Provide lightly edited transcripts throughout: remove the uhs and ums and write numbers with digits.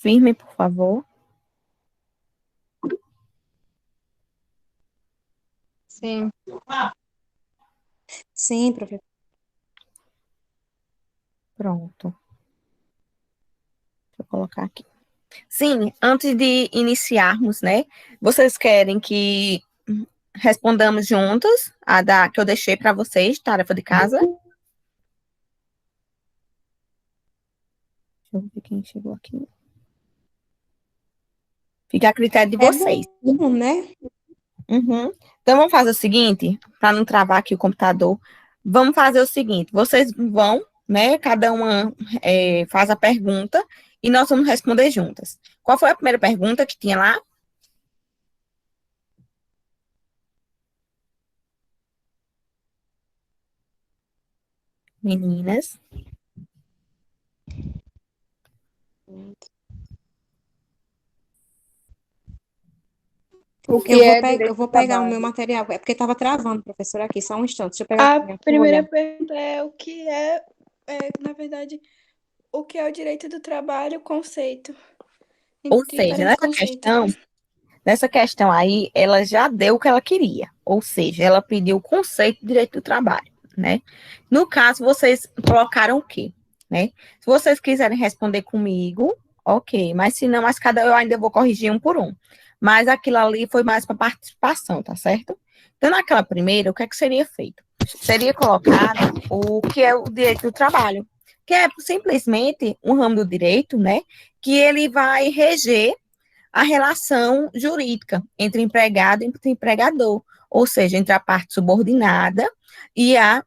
Firme, por favor. Sim. Sim, professora. Pronto. Deixa eu colocar aqui. Sim, antes de iniciarmos, né? Vocês querem que respondamos juntos a da que eu deixei para vocês, tarefa de casa? Deixa eu ver quem chegou aqui. Fica a critério de vocês. Bom, né? Uhum. Então, vamos fazer o seguinte, para não travar aqui o computador. Vamos fazer o seguinte: vocês vão, né? Cada uma faz a pergunta e nós vamos responder juntas. Qual foi a primeira pergunta que tinha lá? Meninas. O que Eu vou, é eu direito vou do pegar o trabalho? meu material. É porque estava travando, professora, aqui. Só um instante. Deixa eu pegar aqui A minha primeira folha. pergunta é o que na verdade, o que é o direito do trabalho, o conceito. Ou Entre seja, parênteses, conceito. nessa questão aí, ela já deu o que ela queria. Ou seja, ela pediu o conceito de direito do trabalho, né? No caso, vocês colocaram o quê? Né? Se vocês quiserem responder comigo, ok. Mas se não, mas cada eu ainda vou corrigir um por um. Mas aquilo ali foi mais para participação, tá certo? Então, naquela primeira, o que é que seria feito? Seria colocado o que é o direito do trabalho, que é simplesmente um ramo do direito, né? Que ele vai reger a relação jurídica entre empregado e empregador, ou seja, entre a parte subordinada e a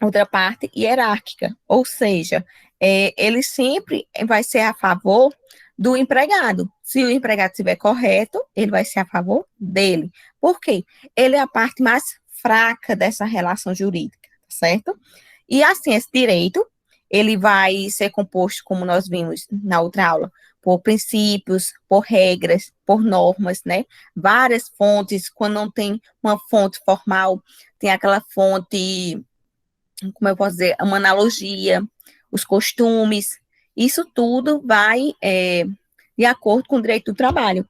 outra parte hierárquica, ou seja, ele sempre vai ser a favor do empregado. Se o empregado estiver correto, ele vai ser a favor dele. Por quê? Ele é a parte mais fraca dessa relação jurídica, certo? E assim, esse direito, ele vai ser composto, como nós vimos na outra aula, por princípios, por regras, por normas, né? Várias fontes, quando não tem uma fonte formal, tem aquela fonte, como eu posso dizer, uma analogia, os costumes, isso tudo vai de acordo com o direito do trabalho.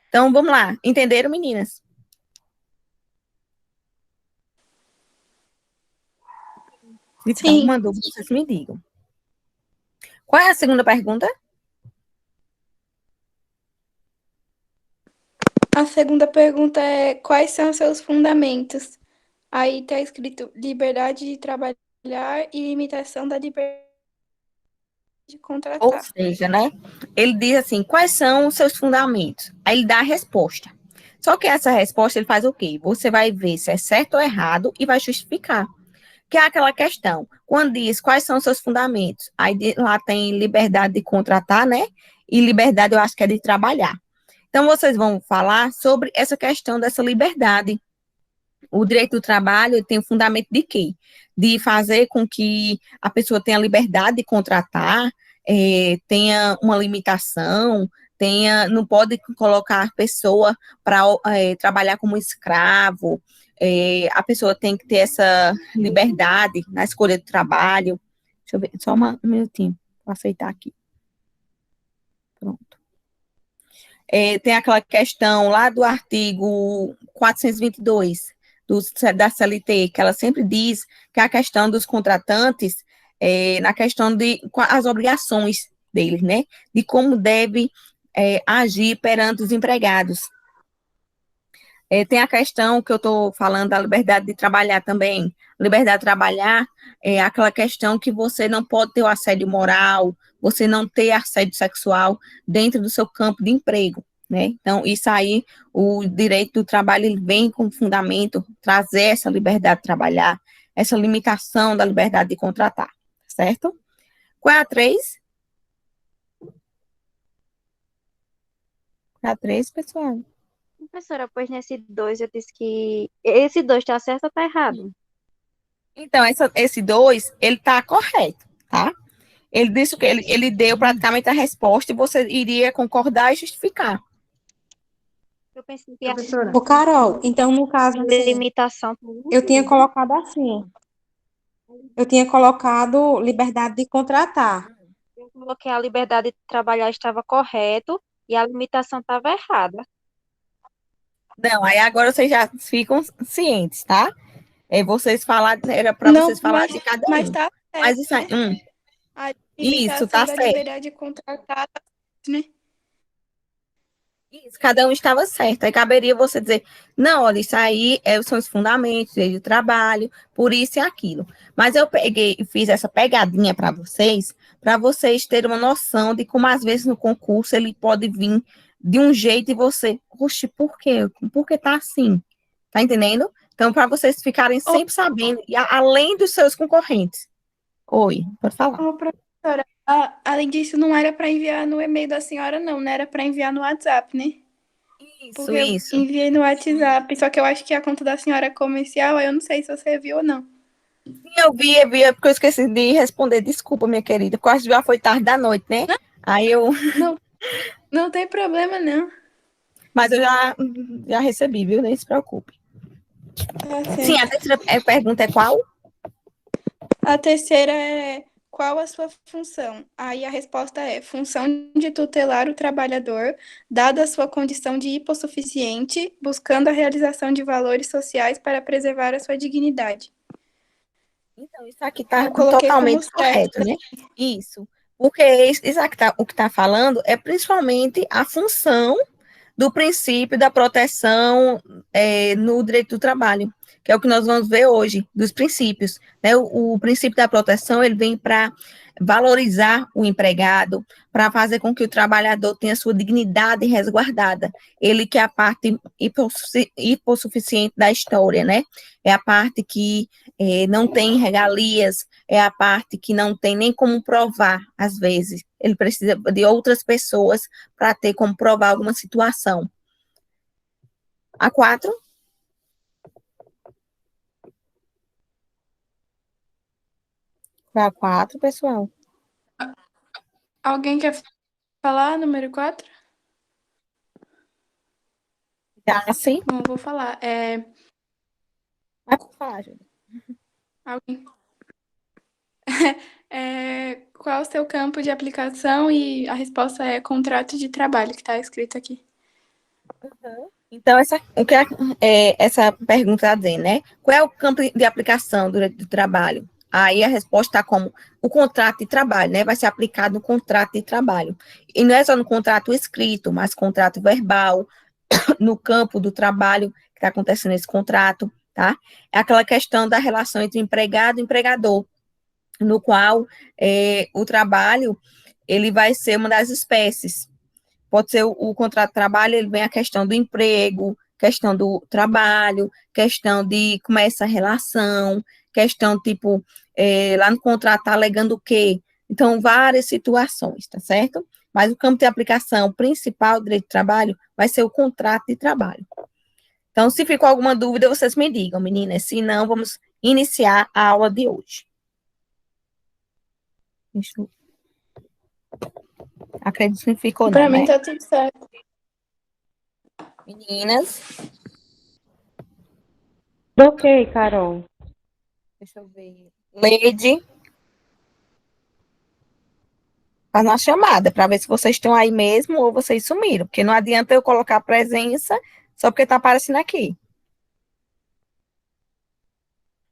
Então, vamos lá, entenderam, meninas? Então, Sim. mandou vocês me digam. Qual é a segunda pergunta? A segunda pergunta é quais são os seus fundamentos? Aí está escrito liberdade de trabalhar e limitação da liberdade de Ou contratar. seja, né? Ele diz assim, quais são os seus fundamentos? Aí ele dá a resposta. Só que essa resposta ele faz o quê? Você vai ver se é certo ou errado e vai justificar. Que é aquela questão, quando diz quais são os seus fundamentos, aí lá tem liberdade de contratar, né? E liberdade, eu acho que é de trabalhar. Então, vocês vão falar sobre essa questão dessa liberdade. O direito do trabalho tem o fundamento de quê? De fazer com que a pessoa tenha liberdade de contratar, tenha uma limitação, não pode colocar a pessoa para trabalhar como escravo, a pessoa tem que ter essa liberdade na escolha do trabalho. Deixa eu ver, só um minutinho, vou aceitar aqui. Pronto. Tem aquela questão lá do artigo 422 da CLT, que ela sempre diz que a questão dos contratantes, na questão de as obrigações deles, né? De como deve agir perante os empregados. Tem a questão que eu estou falando da liberdade de trabalhar também. Liberdade de trabalhar é aquela questão que você não pode ter o assédio moral, você não ter assédio sexual dentro do seu campo de emprego, né? Então, isso aí, o direito do trabalho, ele vem com fundamento trazer essa liberdade de trabalhar, essa limitação da liberdade de contratar, certo? Qual é a 3? Qual é a 3, pessoal? Professora, pois nesse 2 eu disse que esse 2 está certo ou está errado? Então, esse 2, ele está correto, tá? Ele disse que ele deu praticamente a resposta e você iria concordar e justificar. Eu pensei que a Ô, Carol, então, no caso, assim, limitação. eu tinha colocado assim. Eu tinha colocado liberdade de contratar. falou que a liberdade de trabalhar estava correto e a limitação estava errada. Não, aí agora vocês já ficam cientes, tá? Vocês falar, era para vocês Não, falar de cada mas um. tá Mas certo, isso aí, né? A isso, limitação tá da certo. liberdade contratada, né? Isso, cada um estava certo. Aí caberia você dizer, não, olha, isso aí são os fundamentos do trabalho, por isso e aquilo. Mas eu peguei e fiz essa pegadinha para vocês terem uma noção de como, às vezes, no concurso ele pode vir de um jeito e você, oxe, por quê? Por que tá assim? Tá entendendo? Então, para vocês ficarem Ô, sempre sabendo, e além dos seus concorrentes. Oi, pode falar. ô, professora, além disso, não era para enviar no e-mail da senhora, não, né? Era para enviar no WhatsApp, né? Isso, Porque eu isso. enviei no WhatsApp, só que eu acho que a conta da senhora é comercial, aí eu não sei se você viu ou não. Eu vi, é porque eu esqueci de responder. Desculpa, minha querida, porque eu acho que já foi tarde da noite, né? Aí eu. Não, não tem problema, não. Mas eu já recebi, viu? Nem se preocupe. Tá Sim, a certo. terceira pergunta é qual? A terceira é qual a sua função? Aí a resposta é função de tutelar o trabalhador, dada a sua condição de hipossuficiente, buscando a realização de valores sociais para preservar a sua dignidade. Então, isso aqui está Eu coloquei como totalmente certo. correto, né? Isso. Porque isso aqui o que está falando é principalmente a função do princípio da proteção no direito do trabalho, que é o que nós vamos ver hoje, dos princípios. Né? O princípio da proteção, ele vem para valorizar o empregado, para fazer com que o trabalhador tenha sua dignidade resguardada. Ele que é a parte hipossuficiente da história, né? É a parte que não tem regalias, é a parte que não tem nem como provar, às vezes. Ele precisa de outras pessoas para ter como provar alguma situação. A 4. Para 4, pessoal. Alguém quer falar número 4? Já sim. Bom, eu vou falar. Vai falar, Júlia. Alguém... qual o seu campo de aplicação? E a resposta é contrato de trabalho, que está escrito aqui. Então, essa pergunta está dizendo, né? Qual é o campo de aplicação do direito do trabalho? Aí a resposta está como o contrato de trabalho, né? Vai ser aplicado no contrato de trabalho. E não é só no contrato escrito, mas contrato verbal, no campo do trabalho que está acontecendo nesse contrato, tá? É aquela questão da relação entre empregado e empregador, no qual o trabalho ele vai ser uma das espécies. Pode ser o contrato de trabalho, ele vem a questão do emprego, questão do trabalho, questão de como é essa relação, questão tipo, lá no contrato está alegando o quê? Então, várias situações, tá certo? Mas o campo de aplicação principal do direito do trabalho vai ser o contrato de trabalho. Então, se ficou alguma dúvida, vocês me digam, meninas. Se não, vamos iniciar a aula de hoje. Deixa eu... Acredito que não ficou, Para não, mim né? tá tudo certo. Meninas, Ok, Carol. deixa eu ver. Leide, faz uma chamada para ver se vocês estão aí mesmo ou vocês sumiram, porque não adianta eu colocar presença só porque está aparecendo aqui.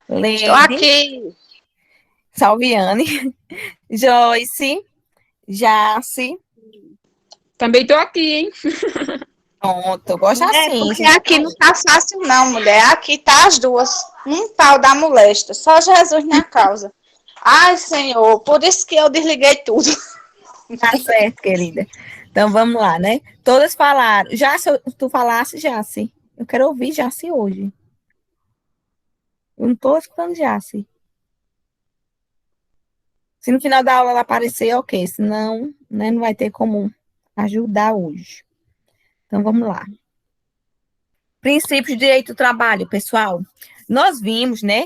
Estou Leide, aqui. Salviane, Joyce, Jace, Também tô aqui, hein? pronto, gosto assim, Porque gente. aqui não tá fácil, não, mulher. Aqui tá as duas. Um pau da molesta. Só Jesus na causa. Ai, Senhor, por isso que eu desliguei tudo. Tá certo, querida. Então vamos lá, né? Todas falaram. Jace, tu falasse, Jace. Eu quero ouvir Jace hoje. Eu não estou escutando Jace. Se no final da aula ela aparecer, ok. Senão, né, não vai ter como ajudar hoje. Então, vamos lá. Princípios de direito do trabalho, pessoal. Nós vimos, né,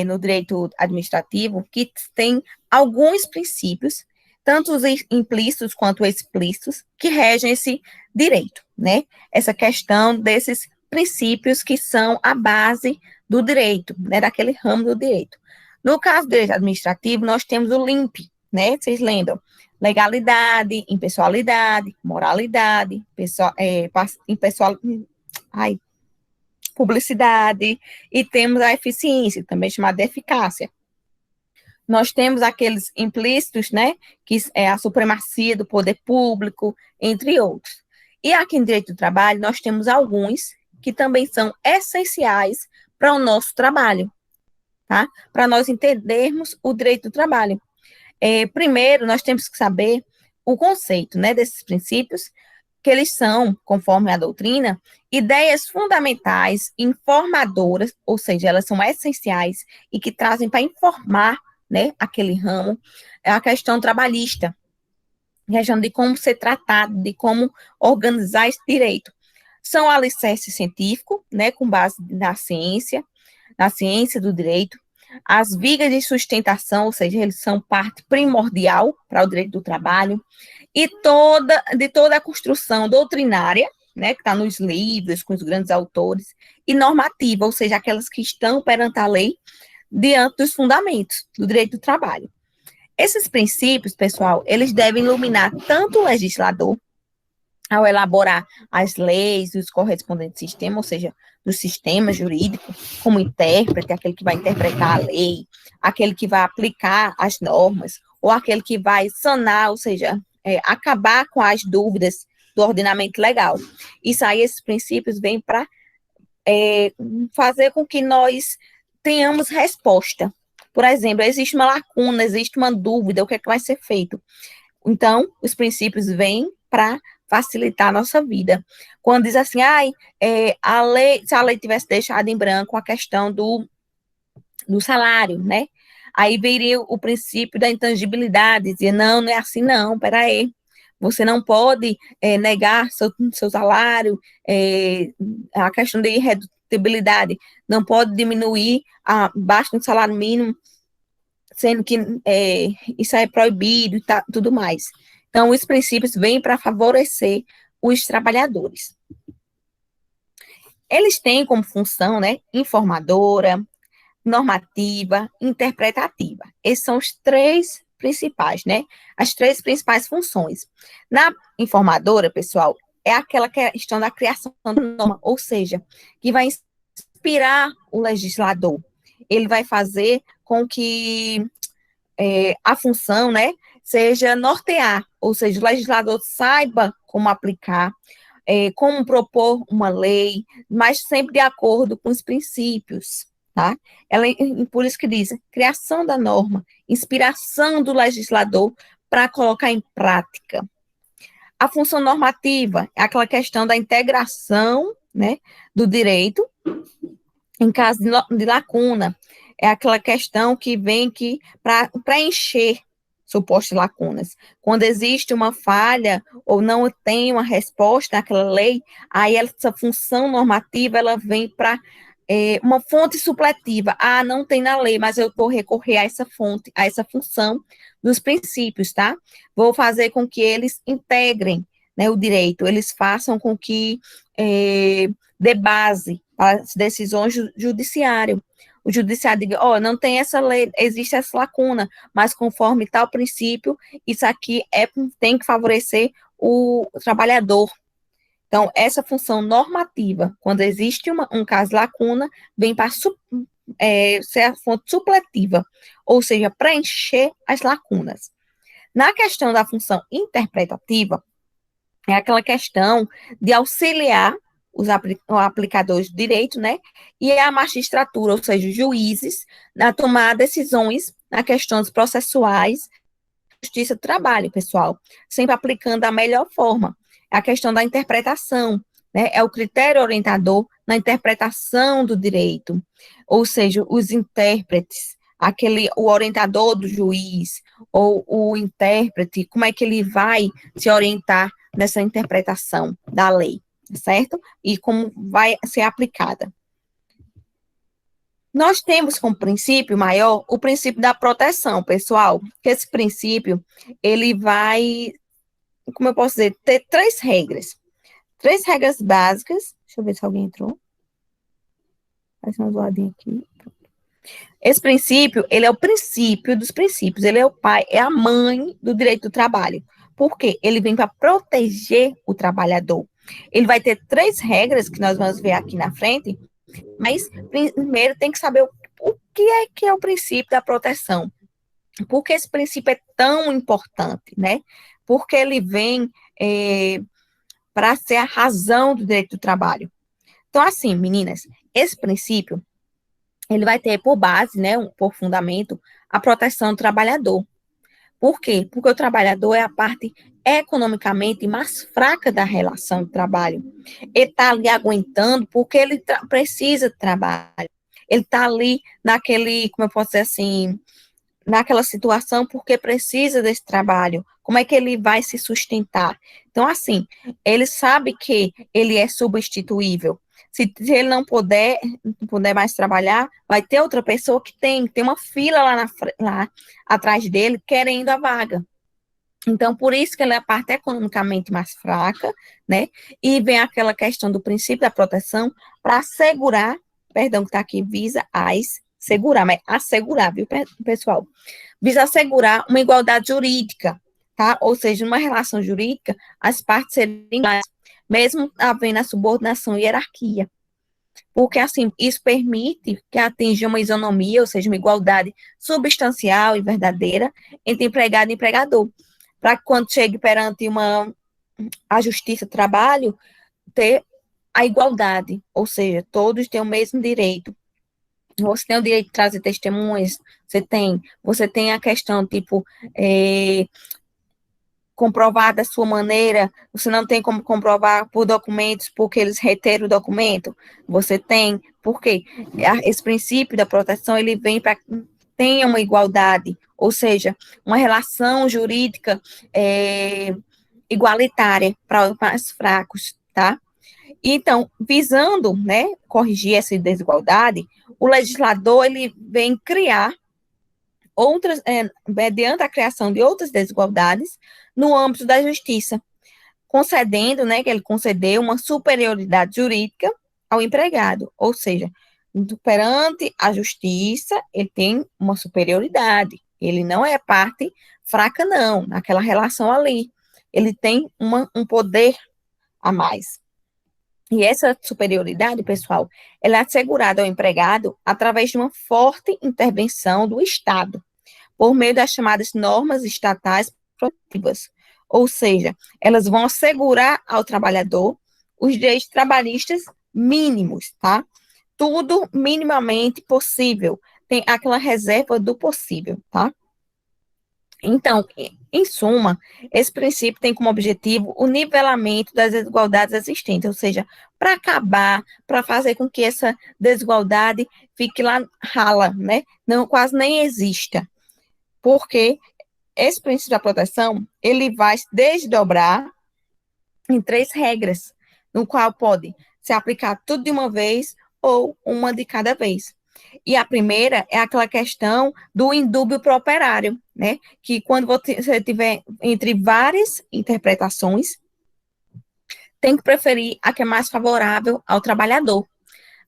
no direito administrativo, que tem alguns princípios, tanto os implícitos quanto explícitos, que regem esse direito, né? Essa questão desses princípios que são a base do direito, né, daquele ramo do direito. No caso do direito administrativo, nós temos o LIMP, né? Vocês lembram? legalidade, impessoalidade, moralidade, publicidade, e temos a eficiência, também chamada de eficácia. Nós temos aqueles implícitos, né, que é a supremacia do poder público, entre outros. E aqui em direito do trabalho, nós temos alguns que também são essenciais para o nosso trabalho, tá? Para nós entendermos o direito do trabalho. Primeiro, nós temos que saber o conceito, né, desses princípios, que eles são, conforme a doutrina, ideias fundamentais, informadoras, ou seja, elas são essenciais e que trazem para informar, né, aquele ramo, é a questão trabalhista, a questão de como ser tratado, de como organizar esse direito. São alicerce científico, né, com base na ciência do direito, as vigas de sustentação, ou seja, eles são parte primordial para o direito do trabalho, e de toda a construção doutrinária, né, que está nos livros, com os grandes autores, e normativa, ou seja, aquelas que estão perante a lei, diante dos fundamentos do direito do trabalho. Esses princípios, pessoal, eles devem iluminar tanto o legislador, ao elaborar as leis e os correspondentes sistemas, ou seja, do sistema jurídico, como intérprete, aquele que vai interpretar a lei, aquele que vai aplicar as normas, ou aquele que vai sanar, ou seja, acabar com as dúvidas do ordenamento legal. Isso aí, esses princípios vêm para fazer com que nós tenhamos resposta. Por exemplo, existe uma lacuna, existe uma dúvida, o que é que vai ser feito? Então, os princípios vêm para facilitar a nossa vida. Quando diz assim, a lei, se a lei tivesse deixado em branco a questão do salário, né? Aí viria o princípio da intangibilidade, dizia, não é assim não, peraí, você não pode negar seu salário, a questão de irredutibilidade, não pode diminuir abaixo do salário mínimo, sendo que isso é proibido e tudo mais. Então, os princípios vêm para favorecer os trabalhadores. Eles têm como função, né, informadora, normativa, interpretativa. Esses são os três principais, né? As três principais funções. Na informadora, pessoal, é aquela questão da criação da norma, ou seja, que vai inspirar o legislador. Ele vai fazer com que a função, né, seja nortear, ou seja, o legislador saiba como aplicar, como propor uma lei, mas sempre de acordo com os princípios, tá? Por isso que diz, criação da norma, inspiração do legislador para colocar em prática. A função normativa é aquela questão da integração, né, do direito em caso de lacuna, é aquela questão que vem para preencher supostas lacunas. Quando existe uma falha ou não tem uma resposta naquela lei, aí essa função normativa ela vem para uma fonte supletiva. Não tem na lei, mas eu vou recorrer a essa fonte, a essa função dos princípios, tá? Vou fazer com que eles integrem, né, o direito, eles façam com que dê base para as decisões do judiciário. O judiciário diga, não tem essa lei, existe essa lacuna, mas conforme tal princípio, isso aqui tem que favorecer o trabalhador. Então, essa função normativa, quando existe um caso de lacuna, vem para ser a fonte supletiva, ou seja, preencher as lacunas. Na questão da função interpretativa, é aquela questão de auxiliar os aplicadores de direito, né, e a magistratura, ou seja, os juízes, na tomar decisões na questões processuais, justiça do trabalho, pessoal, sempre aplicando a melhor forma. A questão da interpretação, né, é o critério orientador na interpretação do direito, ou seja, os intérpretes, o orientador do juiz, ou o intérprete, como é que ele vai se orientar nessa interpretação da lei, certo? E como vai ser aplicada. Nós temos como princípio maior o princípio da proteção, pessoal, que esse princípio, ele vai, como eu posso dizer, ter três regras básicas. Deixa eu ver se alguém entrou. Faz uma zoadinha aqui. Esse princípio, ele é o princípio dos princípios, ele é o pai, é a mãe do direito do trabalho. Por quê? Ele vem para proteger o trabalhador. Ele vai ter 3 regras que nós vamos ver aqui na frente, mas primeiro tem que saber o que é o princípio da proteção. Por que esse princípio é tão importante, né? Porque ele vem para ser a razão do direito do trabalho. Então, assim, meninas, esse princípio, ele vai ter por base, né, por fundamento, a proteção do trabalhador. Por quê? Porque o trabalhador é a parte economicamente mais fraca da relação de trabalho. Ele está ali aguentando porque ele precisa de trabalho. Ele está ali naquele, como eu posso dizer assim, naquela situação porque precisa desse trabalho. Como é que ele vai se sustentar? Então, assim, ele sabe que ele é substituível. Se ele não puder mais trabalhar, vai ter outra pessoa que tem uma fila lá atrás dele querendo a vaga. Então, por isso que ele é a parte economicamente mais fraca, né? E vem aquela questão do princípio da proteção para assegurar, perdão, que está aqui, visa segurar, mas assegurar, viu, pessoal? Visa assegurar uma igualdade jurídica, tá? Ou seja, numa relação jurídica, as partes serem iguais, mesmo havendo a subordinação e hierarquia. Porque, assim, isso permite que atinja uma isonomia, ou seja, uma igualdade substancial e verdadeira entre empregado e empregador. Para que quando chegue perante a justiça do trabalho, ter a igualdade, ou seja, todos têm o mesmo direito. Você tem o direito de trazer testemunhas, você tem a questão, tipo, comprovar da sua maneira, você não tem como comprovar por documentos, porque eles reteram o documento, você tem, porque esse princípio da proteção, ele vem para que tenha uma igualdade, ou seja, uma relação jurídica igualitária para os mais fracos, tá? Então, visando, né, corrigir essa desigualdade, o legislador, ele vem criar outras, mediante a criação de outras desigualdades no âmbito da justiça, concedendo, né, que ele concedeu uma superioridade jurídica ao empregado, ou seja, perante a justiça, ele tem uma superioridade, ele não é parte fraca, não, naquela relação ali, ele tem um poder a mais. E essa superioridade, pessoal, ela é assegurada ao empregado através de uma forte intervenção do Estado, por meio das chamadas normas estatais protetivas. Ou seja, elas vão assegurar ao trabalhador os direitos trabalhistas mínimos, tá? Tudo minimamente possível. Tem aquela reserva do possível, tá? Então, em suma, esse princípio tem como objetivo o nivelamento das desigualdades existentes, ou seja, para acabar, para fazer com que essa desigualdade fique lá rala, né? Não, quase nem exista. Porque esse princípio da proteção, ele vai se desdobrar em 3 regras, no qual pode se aplicar tudo de uma vez ou uma de cada vez. E a primeira é aquela questão do indúbio pro operário, né? Que quando você tiver entre várias interpretações, tem que preferir a que é mais favorável ao trabalhador.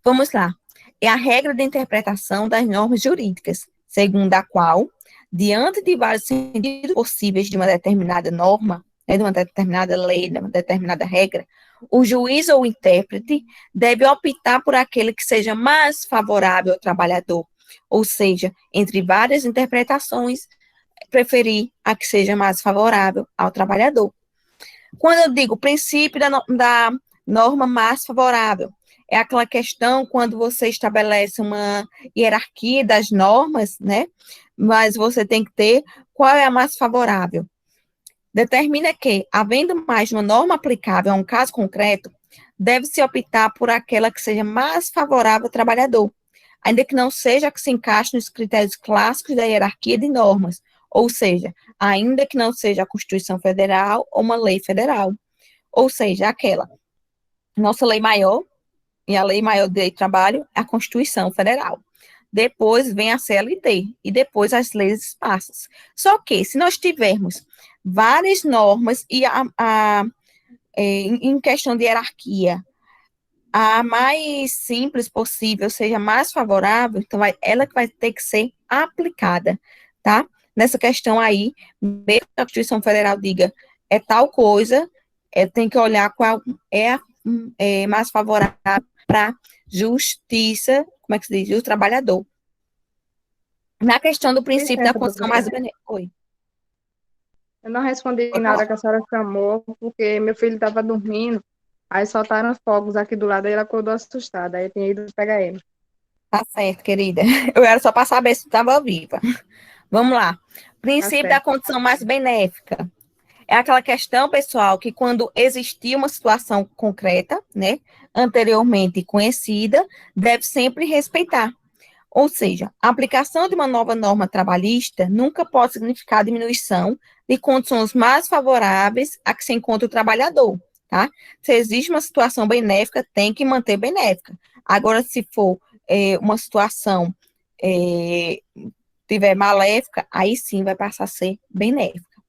Vamos lá. É a regra de interpretação das normas jurídicas, segundo a qual, diante de vários sentidos possíveis de uma determinada norma, né, de uma determinada lei, de uma determinada regra, o juiz ou o intérprete deve optar por aquele que seja mais favorável ao trabalhador, ou seja, entre várias interpretações, preferir a que seja mais favorável ao trabalhador. Quando eu digo princípio da norma mais favorável, é aquela questão quando você estabelece uma hierarquia das normas, né? Mas você tem que ter qual é a mais favorável. Determina que, havendo mais de uma norma aplicável a um caso concreto, deve-se optar por aquela que seja mais favorável ao trabalhador, ainda que não seja a que se encaixe nos critérios clássicos da hierarquia de normas, ou seja, ainda que não seja a Constituição Federal ou uma lei federal, ou seja, aquela. Nossa lei maior, e a lei maior do direito do trabalho, é a Constituição Federal. Depois vem a CLT, e depois as leis esparsas. Só que, se nós tivermos várias normas, e em questão de hierarquia, a mais simples possível, seja mais favorável, então ela que vai ter que ser aplicada, tá? Nessa questão aí, mesmo que a Constituição Federal diga é tal coisa, tem que olhar qual é mais favorável para justiça, como é que se diz? O trabalhador. Na questão do princípio da Certo, condição mais professora. benéfica. Oi, Eu não respondi pode na hora falar. que a senhora chamou, porque meu filho estava dormindo, aí soltaram os fogos aqui do lado, aí ele acordou assustado, aí eu tinha ido pegar ele. Tá certo, querida. Eu era só para saber se tu estava viva. Vamos lá. Tá Princípio da certo. condição mais benéfica. É aquela questão, pessoal, que quando existia uma situação concreta, né, anteriormente conhecida, deve sempre respeitar. Ou seja, a aplicação de uma nova norma trabalhista nunca pode significar a diminuição de condições mais favoráveis a que se encontra o trabalhador, tá? Se existe uma situação benéfica, tem que manter benéfica. Agora, se for uma situação tiver maléfica, aí sim vai passar a ser benéfica.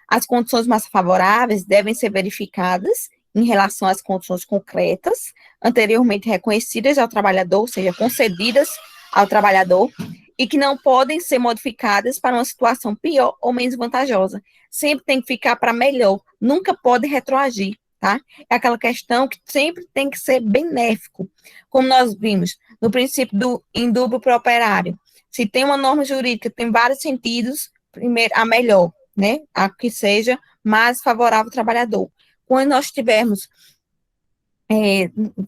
As condições mais favoráveis devem ser verificadas em relação às condições concretas, anteriormente reconhecidas ao trabalhador, ou seja, concedidas ao trabalhador, e que não podem ser modificadas para uma situação pior ou menos vantajosa. Sempre tem que ficar para melhor, nunca pode retroagir, tá? É aquela questão que sempre tem que ser benéfico. Como nós vimos no princípio do indúbio pro operário, se tem uma norma jurídica, tem vários sentidos, primeiro, a melhor, né? A que seja mais favorável ao trabalhador. Quando nós tivermos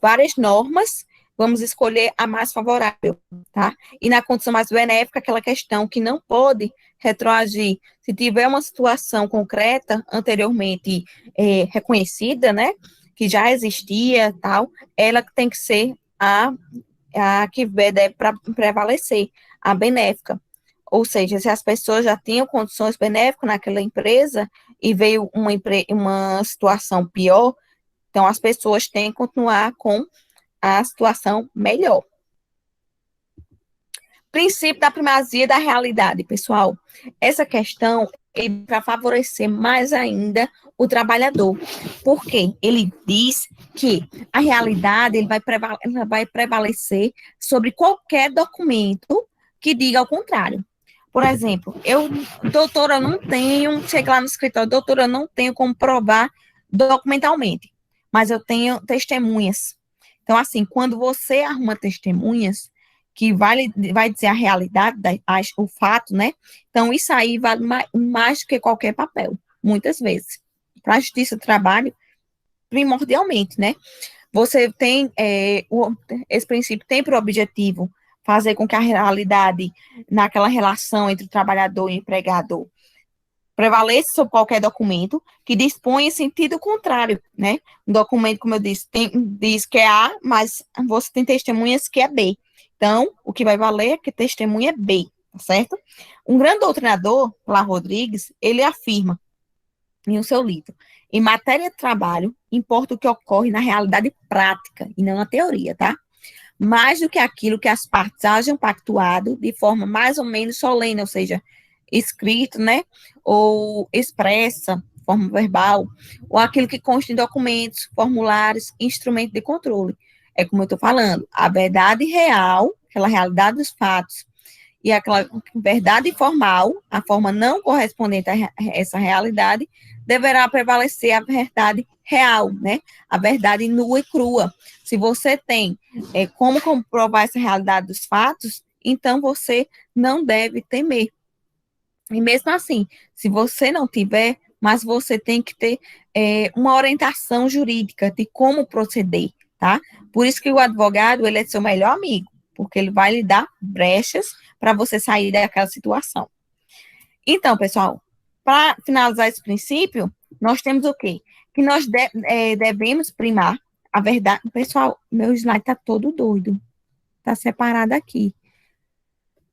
várias normas, vamos escolher a mais favorável, tá? E na condição mais benéfica, aquela questão que não pode retroagir. Se tiver uma situação concreta, anteriormente reconhecida, né? Que já existia, tal, ela tem que ser a que deve prevalecer, a benéfica. Ou seja, se as pessoas já tinham condições benéficas naquela empresa e veio uma situação pior, então as pessoas têm que continuar com a situação melhor. Princípio da primazia da realidade, pessoal. Essa questão é para favorecer mais ainda o trabalhador. Porque ele diz que a realidade vai prevalecer sobre qualquer documento que diga ao contrário. Por exemplo, doutora, eu não tenho, chega lá no escritório, doutora, eu não tenho como provar documentalmente, mas eu tenho testemunhas. Então, assim, quando você arruma testemunhas, que vai dizer a realidade, o fato, né? Então, isso aí vale mais do que qualquer papel, muitas vezes. Para a justiça do trabalho, primordialmente, né? Você tem, esse princípio tem por objetivo fazer com que a realidade naquela relação entre o trabalhador e o empregador prevaleça sobre qualquer documento que dispõe em sentido contrário, né? Um documento, como eu disse, diz que é A, mas você tem testemunhas que é B. Então, o que vai valer é que testemunha é B, tá certo? Um grande doutrinador, Lá Rodrigues, ele afirma em um seu livro, em matéria de trabalho, importa o que ocorre na realidade prática e não na teoria, tá? Mais do que aquilo que as partes hajam pactuado de forma mais ou menos solene, ou seja, escrito, né, ou expressa, forma verbal, ou aquilo que consta em documentos, formulários, instrumentos de controle. É como eu estou falando, a verdade real, aquela realidade dos fatos, e aquela verdade formal, a forma não correspondente a essa realidade, deverá prevalecer a verdade real, né? A verdade nua e crua. Se você tem como comprovar essa realidade dos fatos, então você não deve temer. E mesmo assim, se você não tiver, mas você tem que ter uma orientação jurídica de como proceder, tá? Por isso que o advogado, ele é seu melhor amigo, porque ele vai lhe dar brechas para você sair daquela situação. Então, pessoal, para finalizar esse princípio, nós temos o quê? Que nós devemos primar a verdade. Pessoal, meu slide está todo doido. Está separado aqui.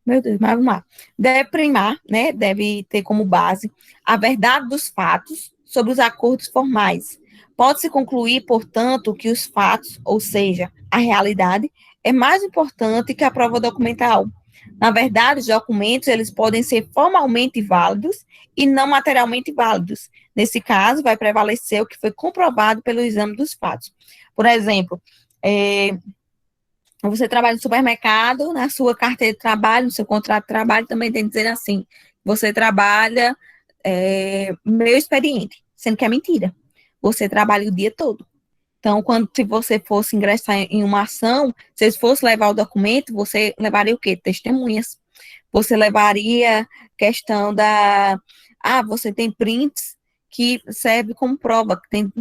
Meu Deus, mas vamos lá. Deve primar, né? Deve ter como base a verdade dos fatos sobre os acordos formais. Pode-se concluir, portanto, que os fatos, ou seja, a realidade, é mais importante que a prova documental. Na verdade, os documentos, eles podem ser formalmente válidos e não materialmente válidos. Nesse caso, vai prevalecer o que foi comprovado pelo exame dos fatos. Por exemplo, Você trabalha no supermercado, na sua carteira de trabalho, no seu contrato de trabalho, também tem que dizer assim, você trabalha meio expediente, sendo que é mentira. Você trabalha o dia todo. Então, se você fosse ingressar em uma ação, se você fosse levar o documento, você levaria o quê? Testemunhas. Você levaria questão você tem prints que serve como prova, que tem,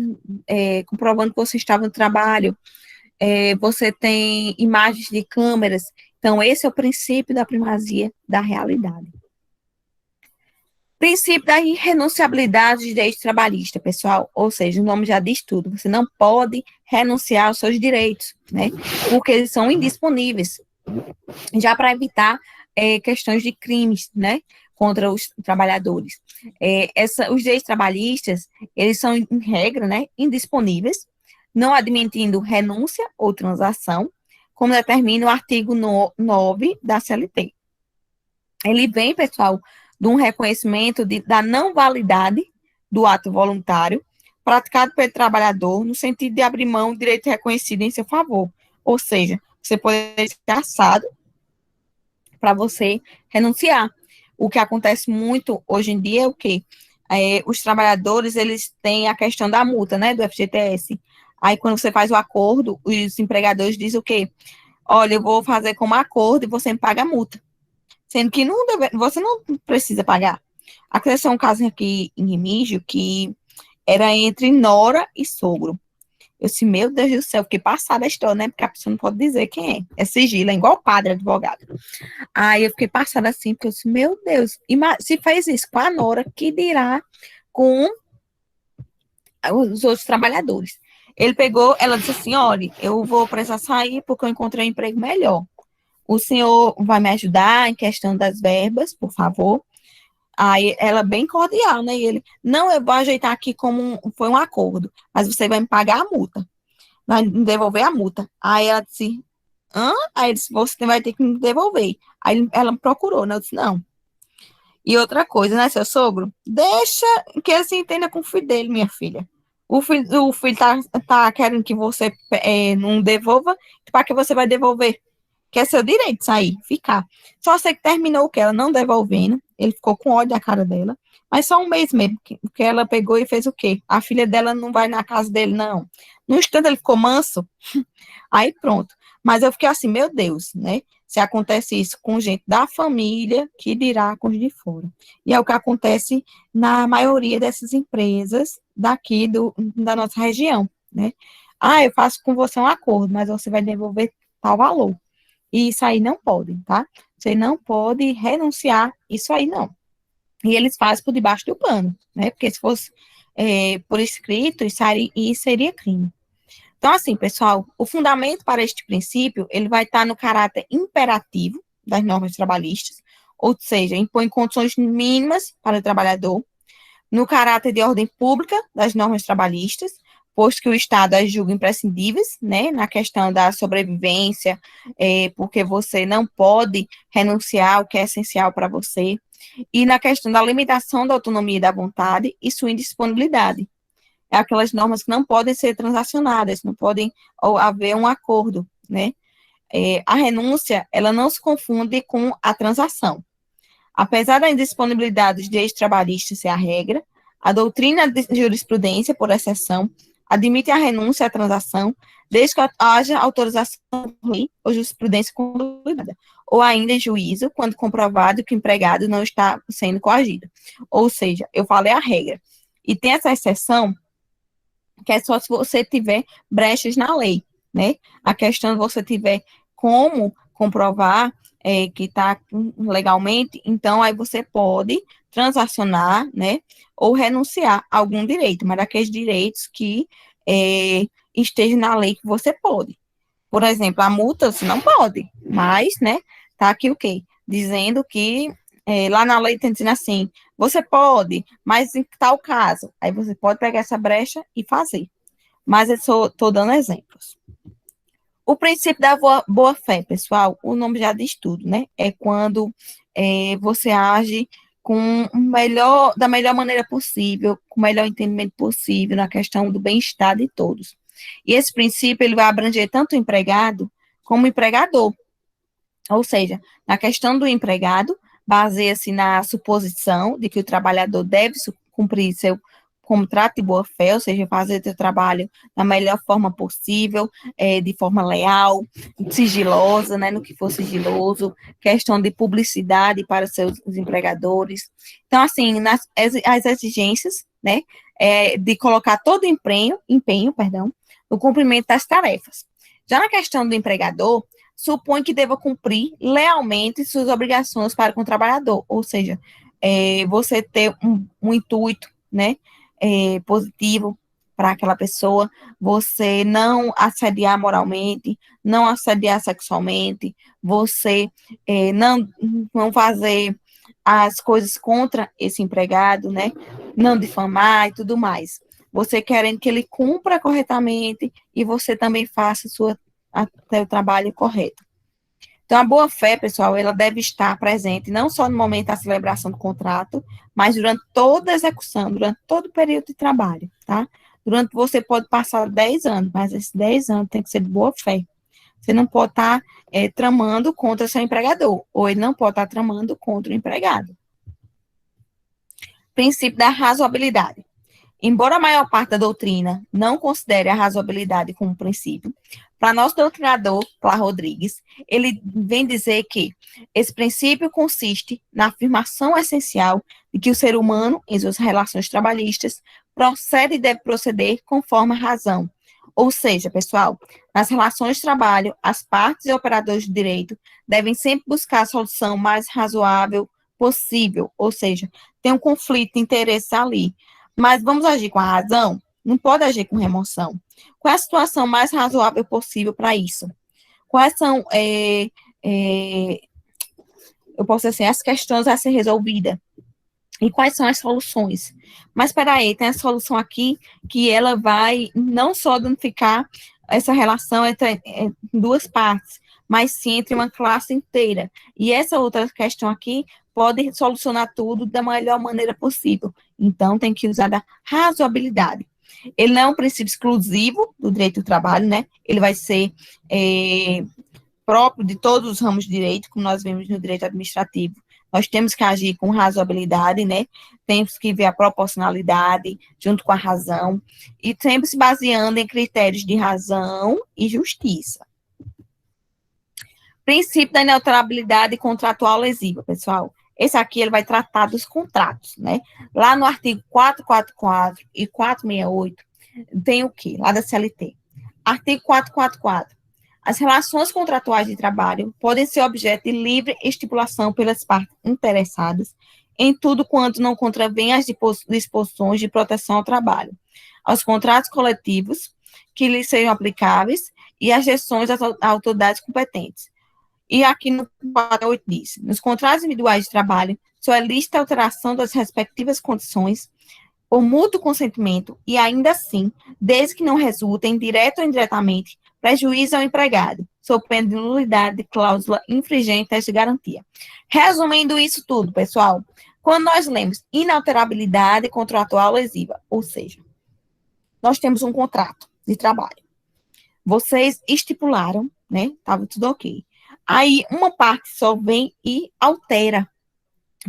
comprovando que você estava no trabalho. Você tem imagens de câmeras. Então, esse é o princípio da primazia da realidade. Princípio da irrenunciabilidade dos direitos trabalhistas, pessoal. Ou seja, o nome já diz tudo. Você não pode renunciar aos seus direitos, né? Porque eles são indisponíveis. Já para evitar questões de crimes, né? Contra os trabalhadores. Os direitos trabalhistas, eles são, em regra, né? Indisponíveis, não admitindo renúncia ou transação, como determina o artigo 9 da CLT. Ele vem, pessoal, de um reconhecimento da não validade do ato voluntário praticado pelo trabalhador no sentido de abrir mão do direito reconhecido em seu favor. Ou seja, você pode ser cassado para você renunciar. O que acontece muito hoje em dia é o quê? Os trabalhadores, eles têm a questão da multa, né, do FGTS. Aí, quando você faz o acordo, os empregadores dizem o quê? Olha, eu vou fazer como acordo e você me paga a multa. Sendo que você não precisa pagar. Aconteceu um caso aqui em Remígio que era entre nora e sogro. Eu disse, meu Deus do céu, fiquei passada a história, né? Porque a pessoa não pode dizer quem é. É sigilo, é igual padre, advogado. Aí eu fiquei passada assim, porque eu disse, meu Deus, se fez isso com a nora, que dirá com os outros trabalhadores? Ele pegou, ela disse assim, olha, eu vou precisar sair porque eu encontrei um emprego melhor. O senhor vai me ajudar em questão das verbas, por favor? Aí ela bem cordial, né? E ele, não, eu vou ajeitar aqui como foi um acordo, mas você vai me pagar a multa, vai me devolver a multa. Aí ela disse, hã? Aí ele disse, você vai ter que me devolver. Aí ela me procurou, né? Eu disse, não. E outra coisa, né, seu sogro? Deixa que ele se entenda com o filho dele, minha filha. O filho tá querendo que você não devolva, para que você vai devolver? Que é seu direito sair, ficar. Só sei que terminou o que ela não devolvendo, ele ficou com ódio da cara dela, mas só um mês mesmo, que ela pegou e fez o quê? A filha dela não vai na casa dele, não. No instante ele ficou manso, aí pronto. Mas eu fiquei assim, meu Deus, né? Se acontece isso com gente da família, que dirá com os de fora. E é o que acontece na maioria dessas empresas daqui da nossa região, né? Ah, eu faço com você um acordo, mas você vai devolver tal valor. E isso aí não pode, tá? Você não pode renunciar isso aí, não. E eles fazem por debaixo do pano, né? Porque se fosse por escrito, isso seria crime. Então, assim, pessoal, o fundamento para este princípio, ele vai estar no caráter imperativo das normas trabalhistas, ou seja, impõe condições mínimas para o trabalhador, no caráter de ordem pública das normas trabalhistas, posto que o Estado as julga imprescindíveis, né, na questão da sobrevivência, porque você não pode renunciar ao que é essencial para você, e na questão da limitação da autonomia e da vontade e sua indisponibilidade. É aquelas normas que não podem ser transacionadas, não podem haver um acordo, né? A renúncia, ela não se confunde com a transação. Apesar da indisponibilidade dos direitos trabalhistas ser a regra, a doutrina de jurisprudência, por exceção, admite a renúncia à transação, desde que haja autorização ou jurisprudência consolidada, ou ainda em juízo, quando comprovado que o empregado não está sendo coagido. Ou seja, eu falei a regra. E tem essa exceção, que é só se você tiver brechas na lei, né? A questão de você tiver como comprovar que está legalmente, então aí você pode transacionar, né? Ou renunciar a algum direito, mas aqueles direitos que estejam na lei que você pode. Por exemplo, a multa você não pode, mas, né? Tá aqui o quê? Dizendo que lá na lei tem dizendo assim, você pode, mas em tal caso, aí você pode pegar essa brecha e fazer. Mas eu estou dando exemplos. O princípio da boa-fé, pessoal, o nome já diz tudo, né? É quando você age da melhor maneira possível, com o melhor entendimento possível na questão do bem-estar de todos. E esse princípio, ele vai abranger tanto o empregado como o empregador. Ou seja, na questão do empregado, baseia-se na suposição de que o trabalhador deve cumprir seu contrato de boa-fé, ou seja, fazer seu trabalho da melhor forma possível, de forma leal, sigilosa, né, no que for sigiloso, questão de publicidade para seus empregadores. Então, assim, as exigências, né, de colocar todo empenho, no cumprimento das tarefas. Já na questão do empregador, supõe que deva cumprir lealmente suas obrigações para com o trabalhador, ou seja, você ter um intuito, né, positivo para aquela pessoa, você não assediar moralmente, não assediar sexualmente, você não fazer as coisas contra esse empregado, né, não difamar e tudo mais. Você querendo que ele cumpra corretamente e você também faça até o trabalho correto. Então, a boa-fé, pessoal, ela deve estar presente não só no momento da celebração do contrato, mas durante toda a execução, durante todo o período de trabalho, tá? Você pode passar 10 anos, mas esses 10 anos tem que ser de boa-fé. Você não pode estar tramando contra seu empregador, ou ele não pode estar tramando contra o empregado. Princípio da razoabilidade. Embora a maior parte da doutrina não considere a razoabilidade como princípio, para nosso doutrinador, Plá Rodrigues, ele vem dizer que esse princípio consiste na afirmação essencial de que o ser humano, em suas relações trabalhistas, procede e deve proceder conforme a razão. Ou seja, pessoal, nas relações de trabalho, as partes e operadores de direito devem sempre buscar a solução mais razoável possível, ou seja, tem um conflito de interesse ali. Mas vamos agir com a razão? Não pode agir com remoção. Qual é a situação mais razoável possível para isso? Quais são, eu posso dizer assim, as questões a ser resolvidas? E quais são as soluções? Mas, espera aí, tem a solução aqui que ela vai não só unificar essa relação entre duas partes, mas sim entre uma classe inteira. E essa outra questão aqui pode solucionar tudo da melhor maneira possível. Então, tem que usar da razoabilidade. Ele não é um princípio exclusivo do direito do trabalho, né? Ele vai ser próprio de todos os ramos de direito, como nós vemos no direito administrativo. Nós temos que agir com razoabilidade, né? Temos que ver a proporcionalidade junto com a razão e sempre se baseando em critérios de razão e justiça. Princípio da inalterabilidade contratual lesiva, pessoal. Esse aqui ele vai tratar dos contratos, né? Lá no artigo 444 e 468 tem o quê? Lá da CLT. Artigo 444. As relações contratuais de trabalho podem ser objeto de livre estipulação pelas partes interessadas em tudo quanto não contravém as disposições de proteção ao trabalho, aos contratos coletivos que lhes sejam aplicáveis e às gestões das autoridades competentes. E aqui no 48 diz, nos contratos individuais de trabalho, só é lícita a alteração das respectivas condições por mútuo consentimento e ainda assim, desde que não resultem, direta ou indiretamente, prejuízo ao empregado, sob pena de nulidade de cláusula infringente desta garantia. Resumindo isso tudo, pessoal, quando nós lemos inalterabilidade contratual lesiva, ou seja, nós temos um contrato de trabalho. Vocês estipularam, né? Estava tudo ok. Aí, uma parte só vem e altera,